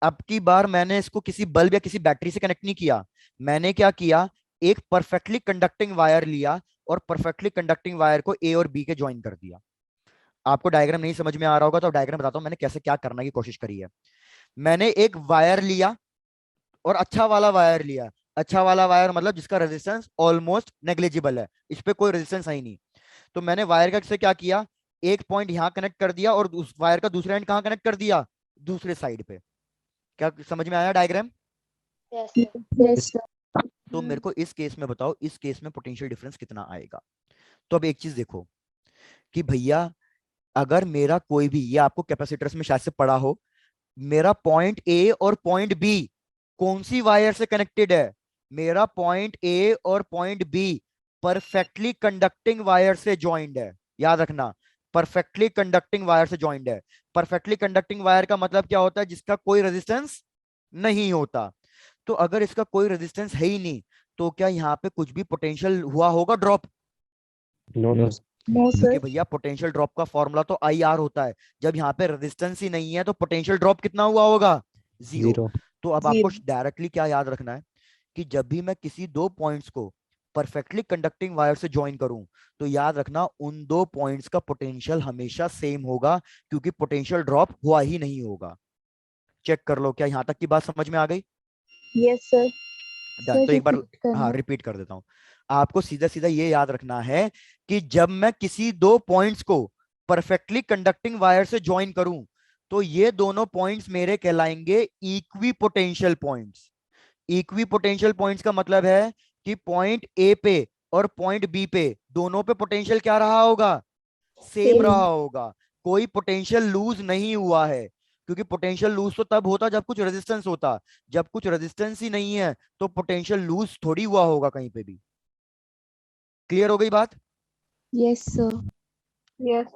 अब की बार मैंने इसको किसी बल्ब या किसी बैटरी से कनेक्ट नहीं किया। मैंने क्या किया, एक परफेक्टली कंडक्टिंग वायर लिया और परफेक्टली कंडक्टिंग वायर को ए और बी के ज्वाइन कर दिया। आपको डायग्राम नहीं समझ में आ रहा होगा तो डायग्राम बताता हूं मैंने कैसे क्या करने की कोशिश करी है। मैंने एक वायर लिया और अच्छा वाला वायर लिया। अच्छा वाला वायर मतलब जिसका रेजिस्टेंस ऑलमोस्ट नेग्लिजिबल है, इस पे कोई रेजिस्टेंस है ही नहीं। तो मैंने वायर का से क्या किया, एक पॉइंट यहां कनेक्ट कर दिया और उस वायर का दूसरा एंड कहां कनेक्ट कर दिया, दूसरे साइड पे। क्या समझ में आया डायग्राम? Yes sir. तो मेरे को इस केस में बताओ, इस केस में पोटेंशियल डिफरेंस कितना आएगा? तो अब एक चीज देखो कि भैया अगर मेरा कोई भी, ये आपको कैपेसिटर्स में शायद से पढ़ा हो, मेरा पॉइंट ए और पॉइंट बी कौन सी वायर से कनेक्टेड है, मेरा पॉइंट ए और point be perfectly conducting wire से ज्वाइंड है। याद रखना, परफेक्टली कंडक्टिंग वायर से ज्वाइंड है। परफेक्टली कंडक्टिंग वायर का मतलब क्या होता है, जिसका कोई रेजिस्टेंस नहीं होता। तो अगर इसका कोई रेजिस्टेंस है ही नहीं तो क्या यहाँ पे कुछ भी पोटेंशियल हुआ होगा ड्रॉप? नो नो क्योंकि सर। भैया पोटेंशियल ड्रॉप का फॉर्मूला तो आई आर होता है। जब यहाँ पे रेजिस्टेंस ही नहीं है तो पोटेंशियल ड्रॉप कितना हुआ होगा, जीरो। जीरो तो अब आपको डायरेक्टली क्या याद रखना है कि जब भी मैं किसी दो पॉइंट्स को परफेक्टली कंडक्टिंग वायर से ज्वाइन करूं तो याद रखना उन दो पॉइंट्स का पोटेंशियल हमेशा सेम होगा, क्योंकि पोटेंशियल ड्रॉप हुआ ही नहीं होगा। चेक कर लो, क्या यहां तक की बात समझ में आ गई? Yes sir. डन। सर तो एक बार रिपीट हाँ करना। रिपीट कर देता हूं। आपको सीधा सीधा ये याद रखना है कि जब मैं किसी दो पॉइंट्स को परफेक्टली कंडक्टिंग वायर से ज्वाइन करूं तो ये दोनों पॉइंट्स मेरे कहलाएंगे equi potential points. Equi potential points का मतलब है कि पॉइंट ए पे और पॉइंट बी पे दोनों पे पोटेंशियल क्या रहा होगा, सेम रहा होगा। कोई पोटेंशियल लूज नहीं हुआ है, क्योंकि पोटेंशियल लूज तो तब होता जब कुछ रेजिस्टेंस होता। जब कुछ रेजिस्टेंस ही नहीं है तो पोटेंशियल लूज थोड़ी हुआ होगा कहीं पे भी। क्लियर हो गई बात? Yes sir. यस।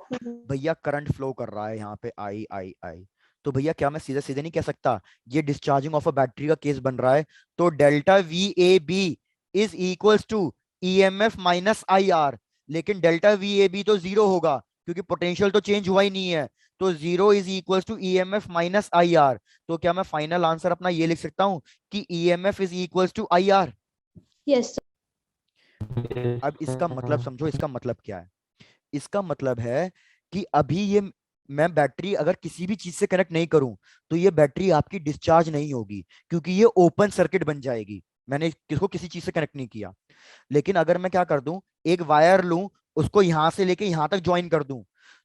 भैया करंट फ्लो कर रहा है यहाँ पे आई आई आई। तो भैया क्या मैं सीधे सीधे नहीं कह सकता ये डिस्चार्जिंग ऑफ अ बैटरी का केस बन रहा है? तो delta V A B is equals to E M F minus I R. लेकिन डेल्टा वी ए बी तो जीरो होगा क्योंकि पोटेंशियल तो चेंज हुआ ही नहीं है। तो zero is equals to E M F minus I R. तो क्या मैं फाइनल आंसर अपना ये लिख सकता हूं कि E M F is equals to I R? Yes अब इसका मतलब समझो, इसका मतलब क्या है? इसका मतलब है कि अभी ये मैं बैटरी अगर किसी भी चीज से कनेक्ट नहीं करूं तो ये बैटरी आपकी डिस्चार्ज नहीं होगी, क्योंकि ये ओपन सर्किट बन जाएगी। मैंने किसको किसी चीज से कनेक्ट नहीं किया। लेकिन अगर मैं क्या कर दूं, एक वायर लूं, उसको यहां से लेके यहां तक ज्वाइन कर दूं,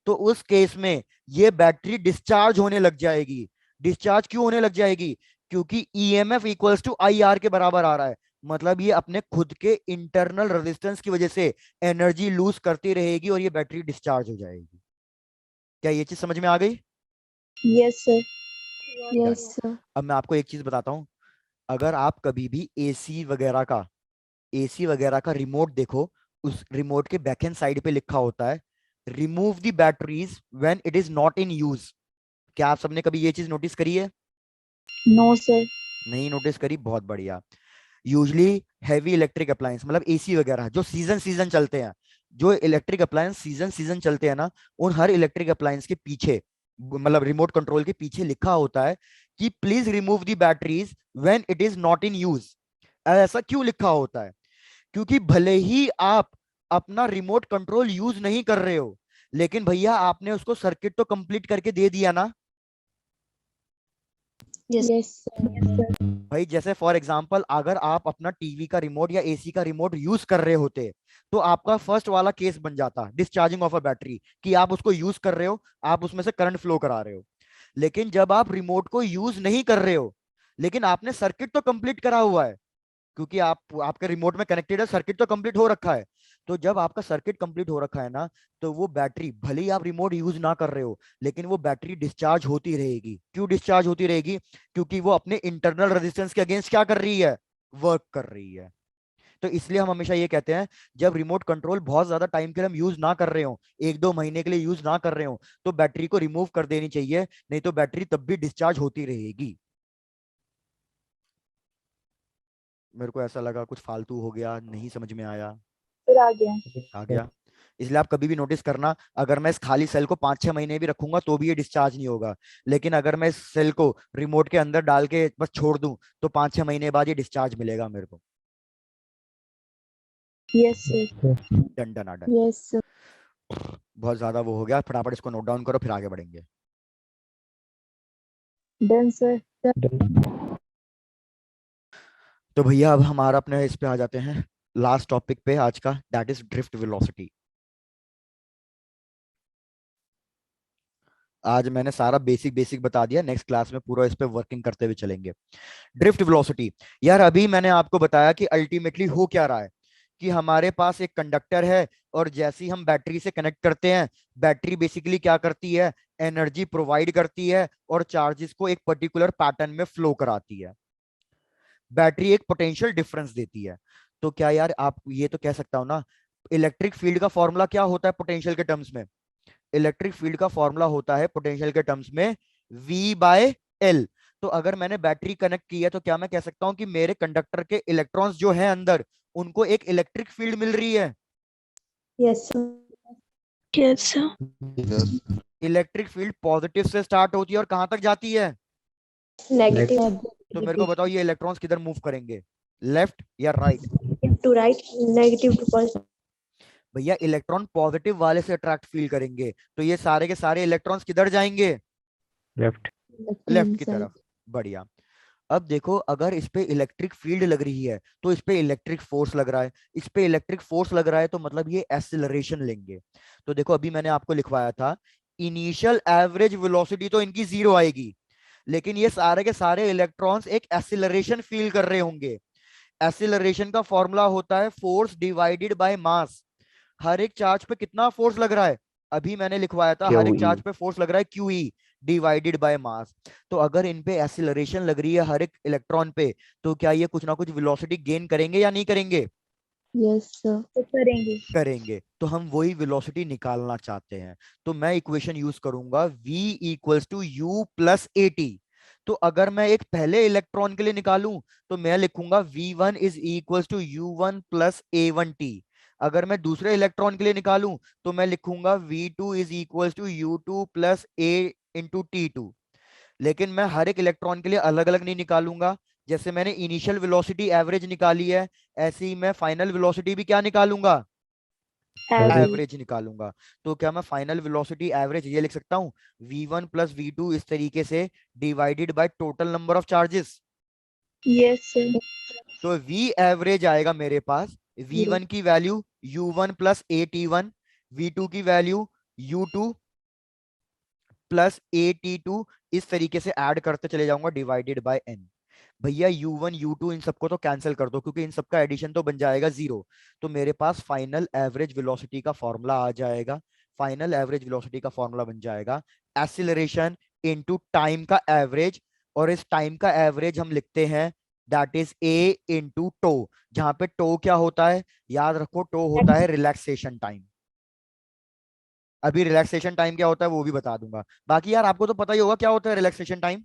तो उस केस में ये बैटरी डिस्चार्ज होने लग जाएगी। डिस्चार्ज क्यों होने लग जाएगी? क्योंकि EMF equals to I R के बराबर आ रहा है। मतलब ये अपने खुद के इंटरनल रेजिस्टेंस की वजह से एनर्जी लूज करती रहेगी और ये बैटरी डिस्चार्ज हो जाएगी। क्या ये चीज समझ में आ गई? Yes sir. Yes sir. अब मैं आपको एक चीज बताता हूं। अगर आप कभी भी एसी वगैरह का रिमोट देखो, उस रिमोट के बैक एंड साइड पे लिखा होता है remove the batteries when it is not in use. क्या आप सबने कभी ये चीज नोटिस करी है? No sir. नहीं नोटिस करी? बहुत बढ़िया। यूजली हैवी इलेक्ट्रिक अप्लायंस मतलब एसी वगैरह जो सीजन सीजन चलते हैं, जो इलेक्ट्रिक अप्लायंस सीजन सीजन चलते हैं ना, उन हर इलेक्ट्रिक अप्लायंस के पीछे मतलब रिमोट कंट्रोल के पीछे लिखा होता है कि please remove the batteries when it is not in use. ऐसा क्यों लिखा होता है? क्योंकि भले ही आप अपना रिमोट कंट्रोल यूज नहीं कर रहे हो, लेकिन भैया आपने उसको सर्किट तो कंप्लीट करके दे दिया ना। Yes sir. भाई जैसे फॉर एग्जांपल अगर आप अपना टीवी का रिमोट या एसी का रिमोट यूज कर रहे होते तो आपका फर्स्ट वाला केस बन जाता डिस्चार्जिंग ऑफ अ बैटरी, कि आप उसको यूज कर रहे हो, आप उसमें से करंट फ्लो करा रहे हो। लेकिन जब आप रिमोट को यूज नहीं कर रहे हो, लेकिन आपने सर्किट तो कंप्लीट करा हुआ है, क्योंकि आप आपके रिमोट में कनेक्टेड है, सर्किट तो कंप्लीट हो रखा है। तो जब आपका सर्किट कंप्लीट हो रखा है ना, तो वो बैटरी भले ही आप रिमोट यूज ना कर रहे हो, लेकिन वो बैटरी डिस्चार्ज होती रहेगी। क्यों डिस्चार्ज होती रहेगी? क्योंकि वो अपने इंटरनल रेजिस्टेंस के अगेंस्ट क्या कर रही है? वर्क कर रही है। तो इसलिए हम हमेशा ये कहते हैं, जब रिमोट कंट्रोल बहुत ज्यादा टाइम के लिए हम यूज ना कर रहे हो, 1-2 महीने के लिए यूज ना कर रहे हो, तो बैटरी को रिमूव कर देनी चाहिए, नहीं तो बैटरी तब भी डिस्चार्ज होती रहेगी। मेरे को ऐसा लगा कुछ फालतू हो गया, नहीं समझ में आया। फिर आ गया। आ गया। इसलिए आप कभी भी नोटिस करना, अगर मैं इस खाली सेल को 5-6 महीने भी रखूंगा तो भी ये डिस्चार्ज नहीं होगा, लेकिन अगर मैं इस सेल को रिमोट के अंदर डाल के बस छोड़ दूं, तो 5-6 महीने बाद ये डिस्चार्ज मिलेगा मेरे को। Yes sir. Done done done. Yes sir. बहुत ज्यादा वो हो गया, फटाफट इसको नोट डाउन करो, फिर आगे बढ़ेंगे। Done sir. तो भैया अब हमारा अपने इस पे आ जाते हैं, लास्ट टॉपिक पे आज का, दैट इज ड्रिफ्ट वेलोसिटी। आज मैंने सारा बेसिक बेसिक बता दिया, नेक्स्ट क्लास में पूरा इस पे वर्किंग करते हुए चलेंगे। Drift velocity. यार अभी मैंने आपको बताया कि अल्टीमेटली हो क्या रहा है, कि हमारे पास एक कंडक्टर है, और जैसे ही हम बैटरी से कनेक्ट करते हैं, बैटरी बेसिकली क्या करती है? एनर्जी प्रोवाइड करती है और चार्जेस को एक पर्टिकुलर पैटर्न में फ्लो कराती है। बैटरी एक पोटेंशियल डिफरेंस देती है। तो क्या यार आप ये तो कह सकता हूं ना, इलेक्ट्रिक फील्ड का फॉर्मूला क्या होता है पोटेंशियल के टर्म्स में? इलेक्ट्रिक फील्ड का फॉर्मूला होता है पोटेंशियल के टर्म्स में V/L। तो अगर मैंने बैटरी कनेक्ट की है, तो क्या मैं कह सकता हूं कि मेरे कंडक्टर के इलेक्ट्रॉन्स जो हैं अंदर, उनको एक इलेक्ट्रिक फील्ड मिल रही है? Yes sir. Yes sir. Electric field positive से स्टार्ट होती है और कहां तक जाती है? नेगेटिव तो मेरे को बताओ, ये इलेक्ट्रॉन्स किधर मूव करेंगे, लेफ्ट या right? To right, negative to positive. भैया इलेक्ट्रॉन पॉजिटिव वाले से अट्रैक्ट फील करेंगे, तो ये सारे के सारे इलेक्ट्रॉन्स किधर जाएंगे? लेफ्ट। लेफ्ट की तरफ। बढ़िया। अब देखो, अगर इस पे इलेक्ट्रिक फील्ड लग रही है, तो इस पे इलेक्ट्रिक फोर्स लग रहा है, इस पे इलेक्ट्रिक फोर्स लग रहा है, तो मतलब ये एक्सीलरेशन लेंगे। तो देखो अभी मैंने आपको लिखवाया था, इनिशियल एवरेज वेलोसिटी तो इनकी 0 आएगी, लेकिन ये सारे के सारे इलेक्ट्रॉन्स एक एक्सीलरेशन फील कर रहे होंगे। एक्सीलरेशन का फॉर्मूला होता है फोर्स डिवाइडेड बाय मास। हर एक चार्ज पे कितना फोर्स लग रहा है? अभी मैंने लिखवाया था, हर एक QE। चार्ज पे फोर्स लग रहा है QE डिवाइडेड बाय मास। तो अगर इन पे एक्सीलरेशन लग रही है हर एक इलेक्ट्रॉन पे, तो क्या ये कुछ ना कुछ वेलोसिटी गेन करेंगे या नहीं करेंगे? Yes sir. तो करेंगे। करेंगे। तो हम वही वेलोसिटी निकालना चाहते हैं। तो मैं इक्वेशन यूज करूंगा V equals to U plus AT। तो अगर मैं एक पहले इलेक्ट्रॉन के लिए निकालूं, तो मैं लिखूंगा V1 is equals to U1 plus A1T। अगर मैं दूसरे इलेक्ट्रॉन के लिए निकालूं, तो मैं लिखूंगा V2 is equals to U2 plus A into T2। लेकिन मैं हर एक इलेक्ट्रॉन के लिए अलग अलग नहीं निकालूंगा। जैसे मैंने इनिशियल वेलोसिटी एवरेज निकाली है, ऐसे ही मैं फाइनल वेलोसिटी भी क्या निकालूंगा? एवरेज। एवरेज निकालूंगा। तो क्या मैं फाइनल वेलोसिटी एवरेज ये लिख सकता हूँ, V1 प्लस V2 इस तरीके से, divided by total number of charges. Yes sir. तो V एवरेज आएगा मेरे पास, V1 की value U1 plus AT1, V2 की वैल्यू U2 प्लस AT2, इस तरीके से ऐड करते चले जाऊंगा, डिवाइडेड बाय n। भैया U1 U2 इन सबको तो कैंसिल कर दो, क्योंकि इन सबका एडिशन तो बन जाएगा 0। तो मेरे पास फाइनल एवरेज वेलोसिटी का फॉर्मूला आ जाएगा। फाइनल एवरेज वेलोसिटी का फॉर्मूला बन जाएगा एक्सीलरेशन इनटू टाइम का एवरेज, और इस टाइम का एवरेज हम लिखते हैं that is A into tau. जहां पे टो क्या होता है? याद रखो, टो होता है रिलैक्सेशन टाइम। अभी रिलैक्सेशन टाइम क्या होता है वो भी बता दूंगा। बाकी यार आपको तो पता ही होगा क्या होता है रिलैक्सेशन टाइम।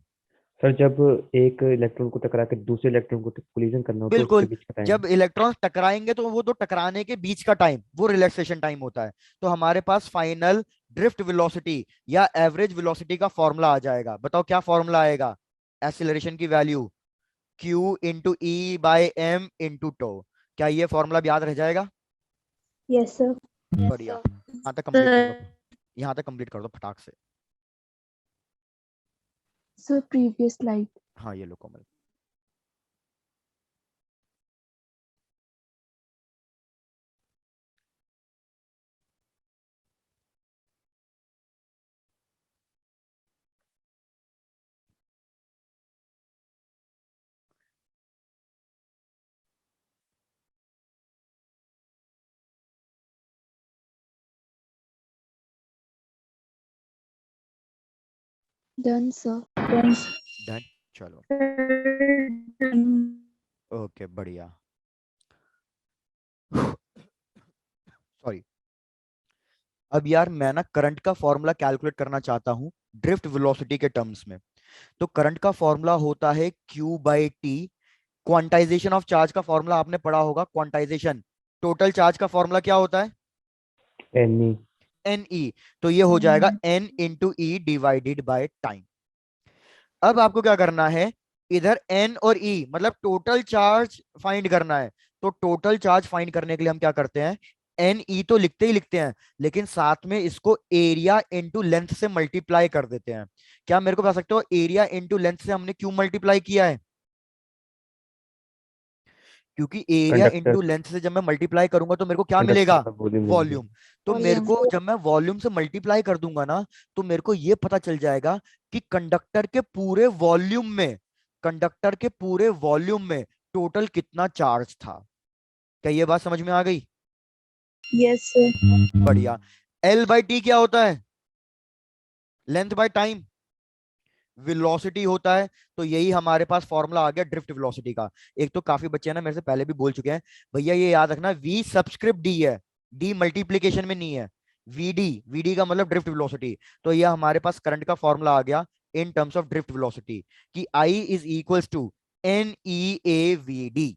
सर जब एक इलेक्ट्रॉन को टकरा के दूसरे इलेक्ट्रॉन को कोलिजन करना हो तो उसके बिल्कुल। बीच का टाइम। जब इलेक्ट्रॉन्स टकराएंगे, तो वो तो टकराने के बीच का टाइम, वो रिलैक्सेशन टाइम होता है। तो हमारे पास फाइनल ड्रिफ्ट वेलोसिटी या एवरेज वेलोसिटी का फॉर्मूला आ जाएगा। बताओ क्या फॉर्मूला आएगा? एक्सीलरेशन की value Q into E by M into tau. क्या ये फॉर्मूला याद रह जाएगा? Yes sir. बढ़िया। यहाँ तक कंप्लीट कर दो, यहाँ तक कंप्लीट कर दो फटाक से। Sir previous slide. हाँ ये लो कोमल। Done, sir. डन, चलो ओके बढ़िया। सॉरी। अब यार मैं ना करंट का फॉर्मूला कैलकुलेट करना चाहता हूँ ड्रिफ्ट वेलोसिटी के टर्म्स में। तो करंट का फॉर्मूला होता है Q by T. Quantization of charge का फॉर्मूला आपने पढ़ा होगा, क्वांटाइजेशन टोटल चार्ज का फॉर्मूला क्या होता है? NE NE। तो ये हो जाएगा N into E divided by time. अब आपको क्या करना है, इधर N और E मतलब टोटल चार्ज फाइंड करना है। तो टोटल चार्ज फाइंड करने के लिए हम क्या करते हैं, NE तो लिखते ही लिखते हैं, लेकिन साथ में इसको एरिया इंटू लेंथ से मल्टीप्लाई कर देते हैं। क्या मेरे को बता सकते हो एरिया इंटू लेंथ से हमने क्यों मल्टीप्लाई किया है? क्योंकि एरिया कंडक्टर इंटू लेंथ से जब मैं मल्टीप्लाई करूंगा तो मेरे को क्या कंडक्टर मिलेगा? का वॉल्यूम मिलेगा। वॉल्यूम। तो मेरे Volume. को जब मैं वॉल्यूम से मल्टीप्लाई कर दूंगा ना, तो मेरे को ये पता चल जाएगा कि कंडक्टर के पूरे वॉल्यूम में, कंडक्टर के पूरे वॉल्यूम में टोटल कितना चार्ज था। क्या ये बात समझ में आ गई? Yes, sir. बढ़िया। L बाई टी क्या होता है? Length by time. वेलोसिटी होता है। तो यही हमारे पास फॉर्मूला आ गया ड्रिफ्ट वेलोसिटी का। एक तो काफी बच्चे हैं ना मेरे से पहले भी बोल चुके हैं, भैया ये याद रखना V सबस्क्रिप्ट D है, D मल्टीप्लीकेशन में नहीं है। VD का मतलब ड्रिफ्ट वेलोसिटी। तो यह हमारे पास करंट का फॉर्मूला आ गया in terms of drift velocity कि I is equals to NEAVD।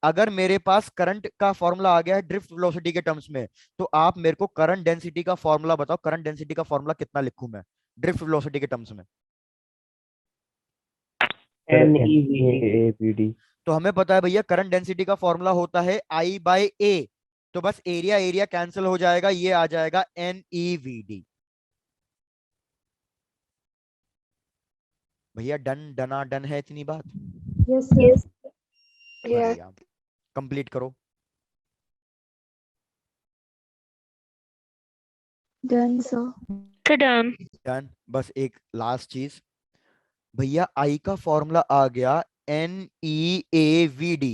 अगर मेरे पास करंट का फॉर्मूला आ गया है ड्रिफ्ट वेलोसिटी के टर्म्स में, तो आप मेरे को करंट डेंसिटी का फॉर्मूला बताओ, करंट डेंसिटी का फॉर्मूला कितना लिखूं मैं ड्रिफ्ट वेलोसिटी के टर्म्स में? Sir NEVD। NEAVD। तो हमें पता है भैया करंट डेंसिटी का फॉर्मूला होता है I बाई ए। तो बस एरिया एरिया कैंसिल हो जाएगा, ये आ जाएगा NEVD। भैया डन डना डन है इतनी बात? Yes, sir. बढ़िया, कंप्लीट करो। Done, sir. डन। बस एक लास्ट चीज भैया, I का फॉर्मूला आ गया NEAVD।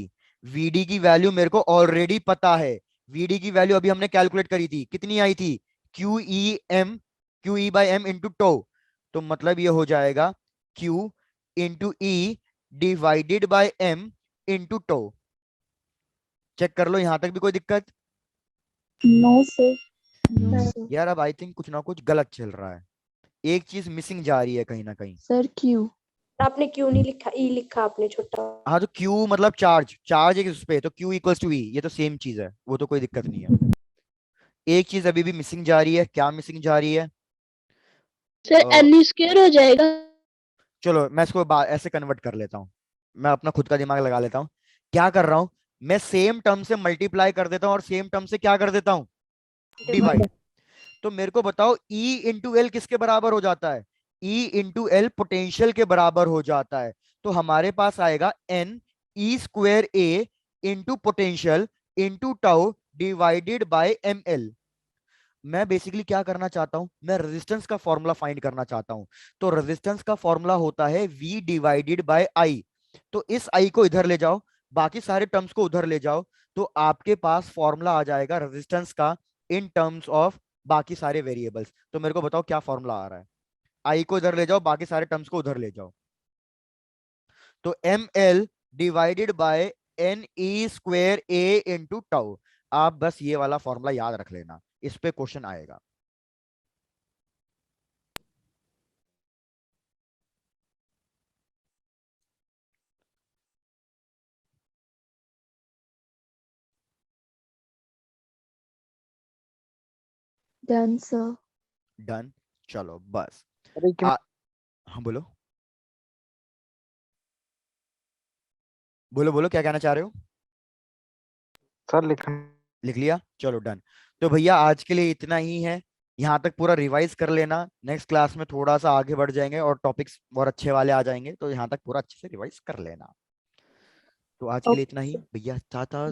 VD की वैल्यू मेरे को ऑलरेडी पता है। VD की वैल्यू अभी हमने कैलकुलेट करी थी, कितनी आई थी? QE by M into two. तो मतलब ये हो जाएगा Q into E divided by M into two. Check कर लो यहां तक भी कोई दिक्कत? No, sir. No, sir. यार अब आई थिंक कुछ ना कुछ गलत चल रहा है, एक चीज मिसिंग जा रही है कहीं ना कहीं। Sir, Q. आपने क्यों नहीं लिखा, ई लिखा आपने छोटा। हाँ तो Q मतलब चार्ज, चार्ज एक उस पे, तो Q इक्वल्स टू E, ये तो सेम चीज है, वो तो कोई दिक्कत नहीं है। एक चीज अभी भी मिसिंग जा रही है, क्या मिसिंग जा रही है? सर अ, एन स्क्वायर हो जाएगा। चलो मैं इसको ऐसे कन्वर्ट कर लेता हूँ, मैं अपना खुद का दिमाग लगा लेता हूँ। क्या कर रहा हूँ, मैं सेम टर्म से मल्टीप्लाई कर देता हूँ और सेम टर्म से क्या कर देता हूँ, डिवाइड। तो मेरे को बताओ E इंटू एल किसके बराबर हो जाता है? E इंटू एल पोटेंशियल के बराबर हो जाता है। तो हमारे पास आएगा N E square A into potential into tau divided by ML। मैं बेसिकली क्या करना चाहता हूं, मैं रेजिस्टेंस का फॉर्मूला फाइंड करना चाहता हूं। तो रेजिस्टेंस का फॉर्मूला होता है V डिवाइडेड बाय I। तो इस I को इधर ले जाओ, बाकी सारे टर्म्स को उधर ले जाओ, तो आपके पास फॉर्मूला आ जाएगा रेजिस्टेंस का इन टर्म्स ऑफ बाकी सारे वेरिएबल्स। तो मेरे को बताओ क्या फॉर्मूला आ रहा है? I को इधर ले जाओ, बाकी सारे टर्म्स को उधर ले जाओ। तो ML divided by NE square A into tau. आप बस ये वाला फॉर्मूला याद रख लेना, इस पे क्वेश्चन आएगा। Done, sir. डन, चलो बस। अरे क्यों? हाँ बोलो बोलो बोलो, क्या कहना चाह रहे हो? सर लिखा। लिख लिया, चलो डन। तो भैया आज के लिए इतना ही है, यहाँ तक पूरा रिवाइज कर लेना, नेक्स्ट क्लास में थोड़ा सा आगे बढ़ जाएंगे और टॉपिक्स और अच्छे वाले आ जाएंगे, तो यहाँ तक पूरा अच्छे से रिवाइज कर लेना। तो आज के लिए इतना ही भैया, टाटा।